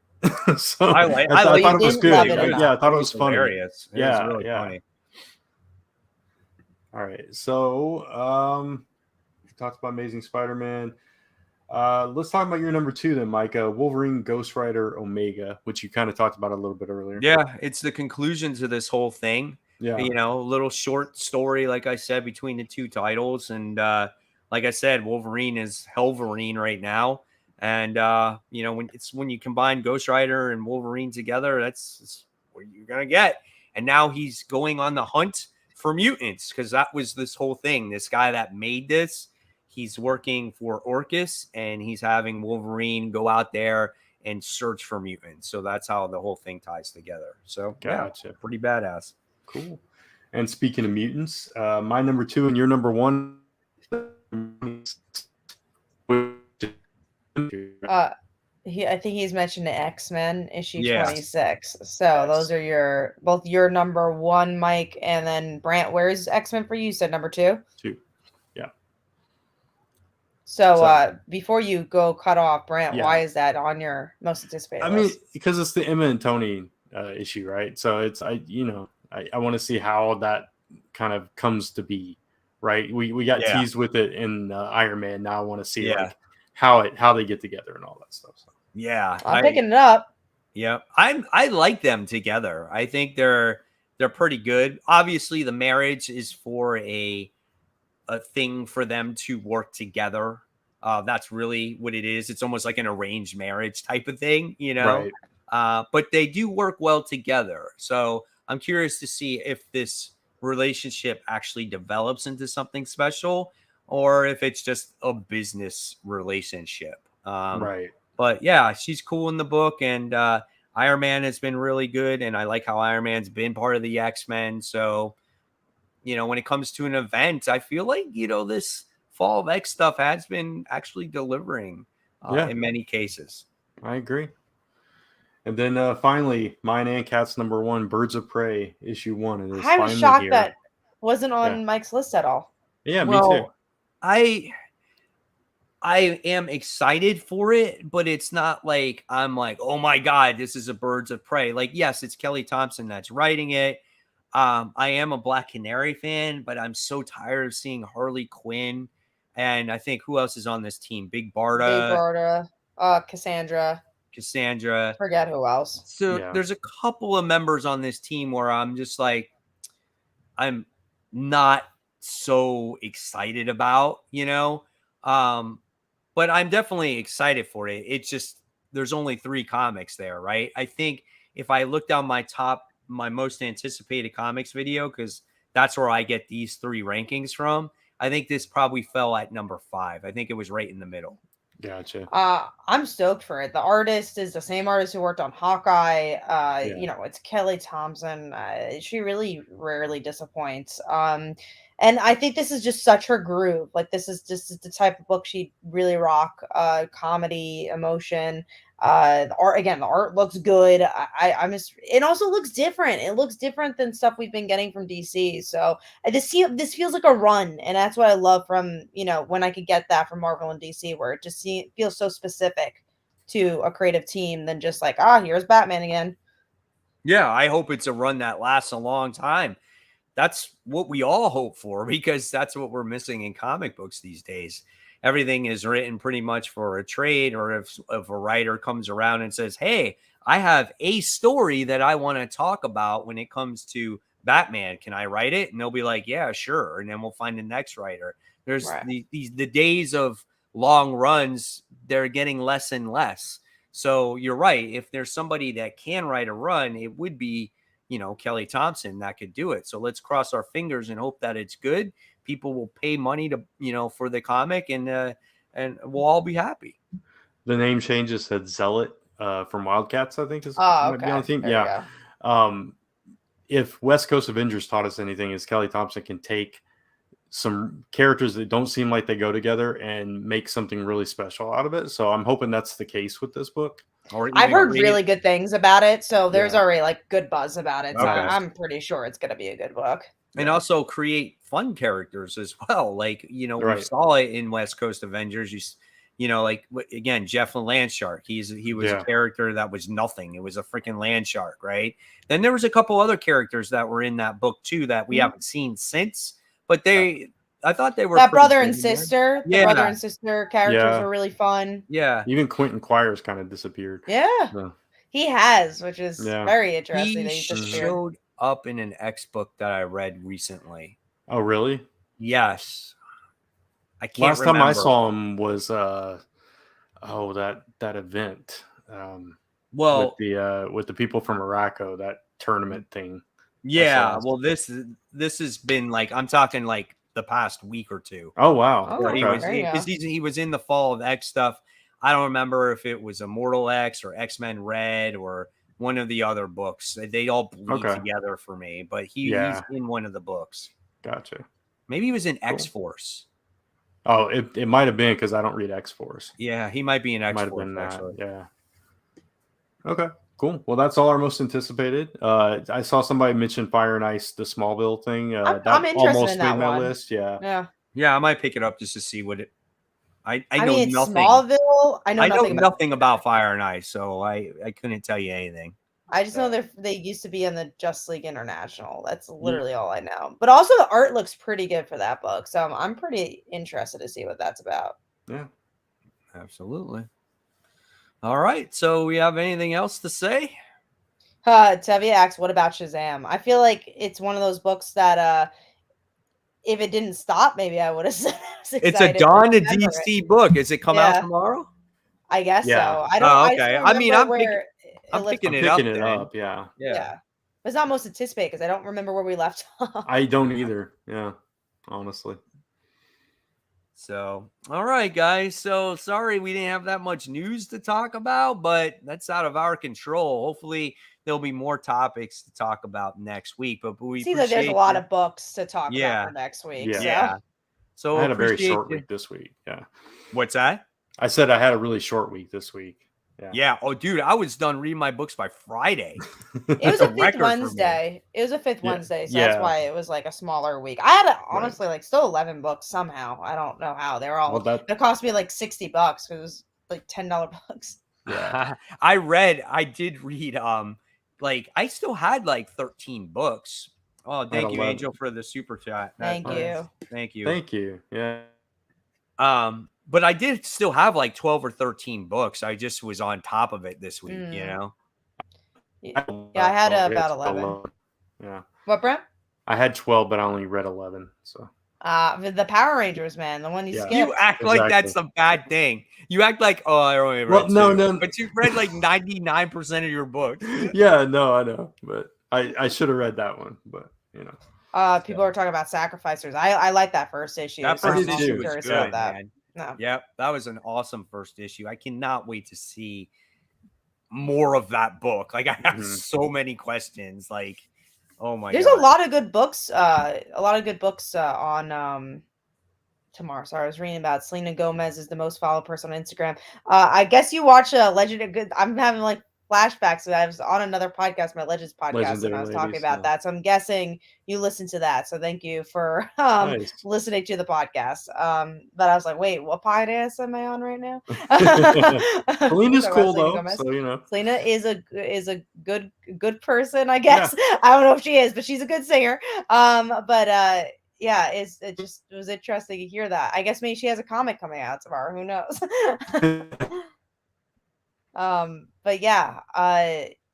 S3: So
S1: I
S3: thought it was good. Yeah, I thought it was funny.
S1: Hilarious. It was really funny.
S3: All right, so we talked about Amazing Spider-Man. Let's talk about your number 2 then, Micah. Wolverine, Ghost Rider, Omega, which you kind of talked about a little bit earlier.
S1: Yeah, it's the conclusion to this whole thing.
S3: Yeah,
S1: a little short story, like I said, between the 2 titles, and like I said, Wolverine is Helverine right now, and when you combine Ghost Rider and Wolverine together, that's what you're gonna get. And now he's going on the hunt for mutants, because that was this whole thing. This guy that made this, he's working for Orcus, and he's having Wolverine go out there and search for mutants. So that's how the whole thing ties together. So
S3: gotcha.
S1: Yeah, pretty badass.
S3: Cool. And speaking of mutants, my number 2 and your number 1.
S2: I think he's mentioned the X-Men issue 26. So those are both your number 1, Mike, and then Brant. Where's X-Men for you? You said number 2?
S3: 2. Yeah.
S2: So before you go cut off, Brant,
S3: Yeah.
S2: why is that on your most anticipated
S3: I mean,
S2: list?
S3: because it's the Emma and Tony issue, right? So it's I want to see how that kind of comes to be, right? We got teased with it in Iron Man. Now I want to see like how they get together and all that stuff. So.
S1: Yeah,
S2: I'm picking it up.
S1: Yeah, I like them together. I think they're pretty good. Obviously, the marriage is for a thing for them to work together. That's really what it is. It's almost like an arranged marriage type of thing,
S3: Right.
S1: But they do work well together. So I'm curious to see if this relationship actually develops into something special, or if it's just a business relationship.
S3: Right.
S1: But yeah, she's cool in the book, and Iron Man has been really good, and I like how Iron Man's been part of the X-Men. So, when it comes to an event, I feel like, this Fall of X stuff has been actually delivering in many cases.
S3: I agree. And then finally, mine and Cat's number 1, Birds of Prey, issue 1. And
S2: I was shocked that wasn't on Mike's list at all.
S3: Yeah, me too.
S1: I am excited for it, but it's not like I'm like, oh my God, this is a Birds of Prey. Like, yes, it's Kelly Thompson that's writing it. I am a Black Canary fan, but I'm so tired of seeing Harley Quinn. And I think who else is on this team? Big Barda,
S2: Cassandra. Forget who else.
S1: So there's a couple of members on this team where I'm just like, I'm not so excited about, but I'm definitely excited for it. It's just, there's only 3 comics there, right? I think if I look down my top my most anticipated comics video, because that's where I get these 3 rankings from. I think this probably fell at number 5. I think it was right in the middle.
S3: Gotcha.
S2: I'm stoked for it. The artist is the same artist who worked on Hawkeye. You know, it's Kelly Thompson. She really rarely disappoints. And I think this is just such her groove. Like, this is just the type of book she really rock. Comedy, emotion. The art looks good. I'm just, it also looks different. It looks different than stuff we've been getting from DC. So this feels like a run, and that's what I love from, you know, when I could get that from Marvel and DC, where it just feels so specific to a creative team than just like, here's Batman again.
S1: Yeah, I hope it's a run that lasts a long time. That's what we all hope for, because that's what we're missing in comic books these days. Everything is written pretty much for a trade, or if a writer comes around and says, hey, I have a story that I want to talk about when it comes to Batman. Can I write it? And they'll be like, yeah, sure. And then we'll find the next writer. There's the days of long runs, they're getting less and less. So you're right. If there's somebody that can write a run, it would be, you know, Kelly Thompson that could do it. So let's cross our fingers and hope that it's good. People will pay money to, you know, for the comic, and we'll all be happy.
S3: The name changes said Zealot from Wildcats, I think is
S2: okay.
S3: Might be on the team. Yeah. If West Coast Avengers taught us anything, is Kelly Thompson can take some characters that don't seem like they go together and make something really special out of it. So I'm hoping that's the case with this book.
S2: I've heard really good things about it, so there's already like good buzz about it. So I'm pretty sure it's going to be a good book.
S1: And also create fun characters as well. Like, you know, we saw it in West Coast Avengers. You know, like, again, Jeff the Land Shark. He was a character that was nothing. It was a freaking land shark, right? Then there was a couple other characters that were in that book too that we haven't seen since. But I thought they were
S2: that brother and sister. The brother and sister characters were really fun.
S1: Yeah.
S3: Even Quentin Quires kind of disappeared.
S2: Yeah. He has, which is very interesting.
S1: He showed up in an X book that I read recently.
S3: Oh, really?
S1: Yes. I can't
S3: Last
S1: remember.
S3: time I saw him was that event.
S1: Well,
S3: with the people from Morocco, that tournament thing.
S1: Yeah. Well, this has been like, I'm talking like the past week or two.
S3: Oh, wow.
S1: He was in the Fall of X stuff. I don't remember if it was Immortal X or X-Men Red or one of the other books. They all bleed together for me, but he's in one of the books.
S3: Gotcha.
S1: Maybe he was in X-Force.
S3: Oh, it might have been, because I don't read X-Force.
S1: Yeah, he might be in X-Force,
S3: actually. Yeah. Okay, cool. Well, that's all our most anticipated. I saw somebody mention Fire and Ice, the Smallville thing.
S2: I'm interested in that
S3: made my
S2: one.
S3: list. Yeah.
S1: Yeah, I might pick it up just to see what it. I know
S2: mean,
S1: nothing.
S2: Smallville. I know
S1: nothing about Fire and Ice, so I couldn't tell you anything.
S2: I just know they used to be in the Just League International. That's literally all I know. But also the art looks pretty good for that book, so I'm pretty interested to see what that's about.
S3: Yeah,
S1: absolutely. All right, so we have anything else to say?
S2: Tevye asks, what about Shazam? I feel like it's one of those books that if it didn't stop, maybe I would have said I was excited.
S1: It's a Dawn to DC book. Is it come out tomorrow?
S2: I guess so. I don't.
S1: Okay. I'm picking it up.
S3: Yeah.
S2: It's not most anticipated because I don't remember where we left off.
S3: I don't either. Yeah, honestly.
S1: So, all right, guys. So sorry we didn't have that much news to talk about, but that's out of our control. Hopefully there'll be more topics to talk about next week. But we
S2: see that there's a lot of books to talk about for next week.
S3: Yeah. So
S1: I
S3: had a very short week this week. Yeah.
S1: What's that?
S3: I said I had a really short week this week.
S1: Yeah. Oh, dude, I was done reading my books by Friday.
S2: It was a fifth Wednesday. It was a fifth Wednesday, so that's why it was like a smaller week. I had honestly like still 11 books somehow. I don't know how. They were all. It cost me like $60 because it was like $10 books.
S3: Yeah.
S1: I did read. Like I still had like 13 books. Oh, thank you, Angel, for the super chat.
S2: Thank you.
S1: Thank you.
S3: Thank you. Yeah.
S1: But I did still have like 12 or 13 books. I just was on top of it this week, you know?
S2: Yeah, I had about 11.
S3: Yeah.
S2: What, Brent?
S3: I had 12, but I only read 11. So.
S2: The Power Rangers, man, the one you skipped.
S1: You act like that's a bad thing. You act like, oh, I only read two.
S3: No.
S1: But you read like 99% of your books.
S3: Yeah, no, I know. But I should have read that one, but you know.
S2: People are talking about Sacrificers. I like that first issue.
S1: That
S2: so
S1: first
S2: I'm
S1: issue was
S2: curious
S1: good,
S2: about that.
S1: man.
S2: No.
S1: Yep, that was an awesome first issue. I cannot wait to see more of that book. Like, I have so many questions. Like, oh my
S2: There's
S1: god.
S2: a lot of good books. On tomorrow. Sorry, I was reading about Selena Gomez is the most followed person on Instagram. I guess you watch Legend of Good. I'm having like flashbacks. I was on another podcast, my Legends podcast,
S3: Legendary
S2: and I was talking
S3: Ladies,
S2: about
S3: yeah.
S2: that. So I'm guessing you listen to that. So thank you for
S3: Nice.
S2: listening to the podcast. But I was like, wait, what podcast am I on right now?
S3: Selena's
S2: Talking about
S3: cool
S2: Selena
S3: though,
S2: Gomez.
S3: so you know.
S2: Selena is a good person, I guess. I don't know if she is, but she's a good singer. Yeah, it was interesting to hear that. I guess maybe she has a comic coming out tomorrow. Who knows? But yeah,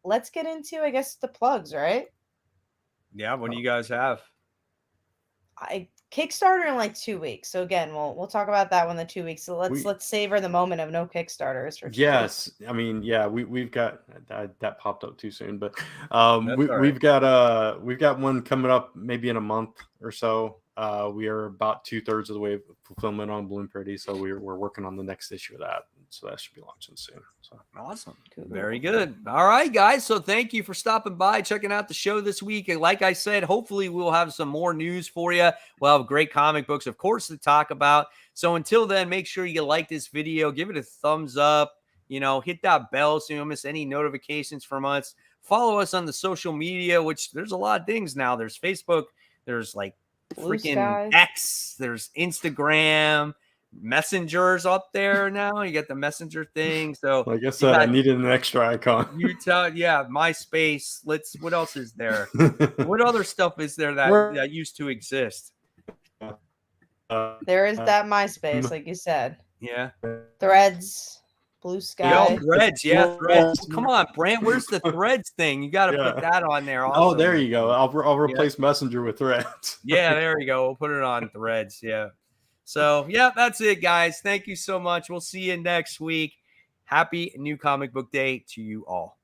S2: let's get into, I guess, the plugs, right?
S1: Yeah, what do you guys have?
S2: Kickstarter in like 2 weeks. So again, we'll talk about that one in 2 weeks. So let's savor the moment of no Kickstarters for 2
S3: yes,
S2: weeks.
S3: I mean, yeah, we've got that popped up too soon, but we've got one coming up maybe in a month or so. We are about 2/3 of the way of fulfillment on Bloom Pretty, so we're working on the next issue of that. So that should be launching soon. So
S1: awesome. Cool. Very good. All right, guys. So thank you for stopping by, checking out the show this week. And like I said, hopefully we'll have some more news for you. We'll have great comic books, of course, to talk about. So until then, make sure you like this video, give it a thumbs up, hit that bell so you don't miss any notifications from us. Follow us on the social media, which there's a lot of things now. There's Facebook, there's like freaking X, there's Instagram, Messengers up there now. You got the Messenger thing. So
S3: like I said, I needed an extra icon.
S1: MySpace. What else is there? What other stuff is there that used to exist?
S2: There is that MySpace, like you said.
S1: Yeah.
S2: Threads, Blue Sky.
S1: Threads. Yeah, Threads. Well, come on, Brant. Where's the Threads thing? You got to put that on there. Also.
S3: Oh, there you go. I'll replace Messenger with Threads.
S1: Yeah, there you go. We'll put it on Threads. Yeah. So, yeah, that's it, guys. Thank you so much. We'll see you next week. Happy New Comic Book Day to you all.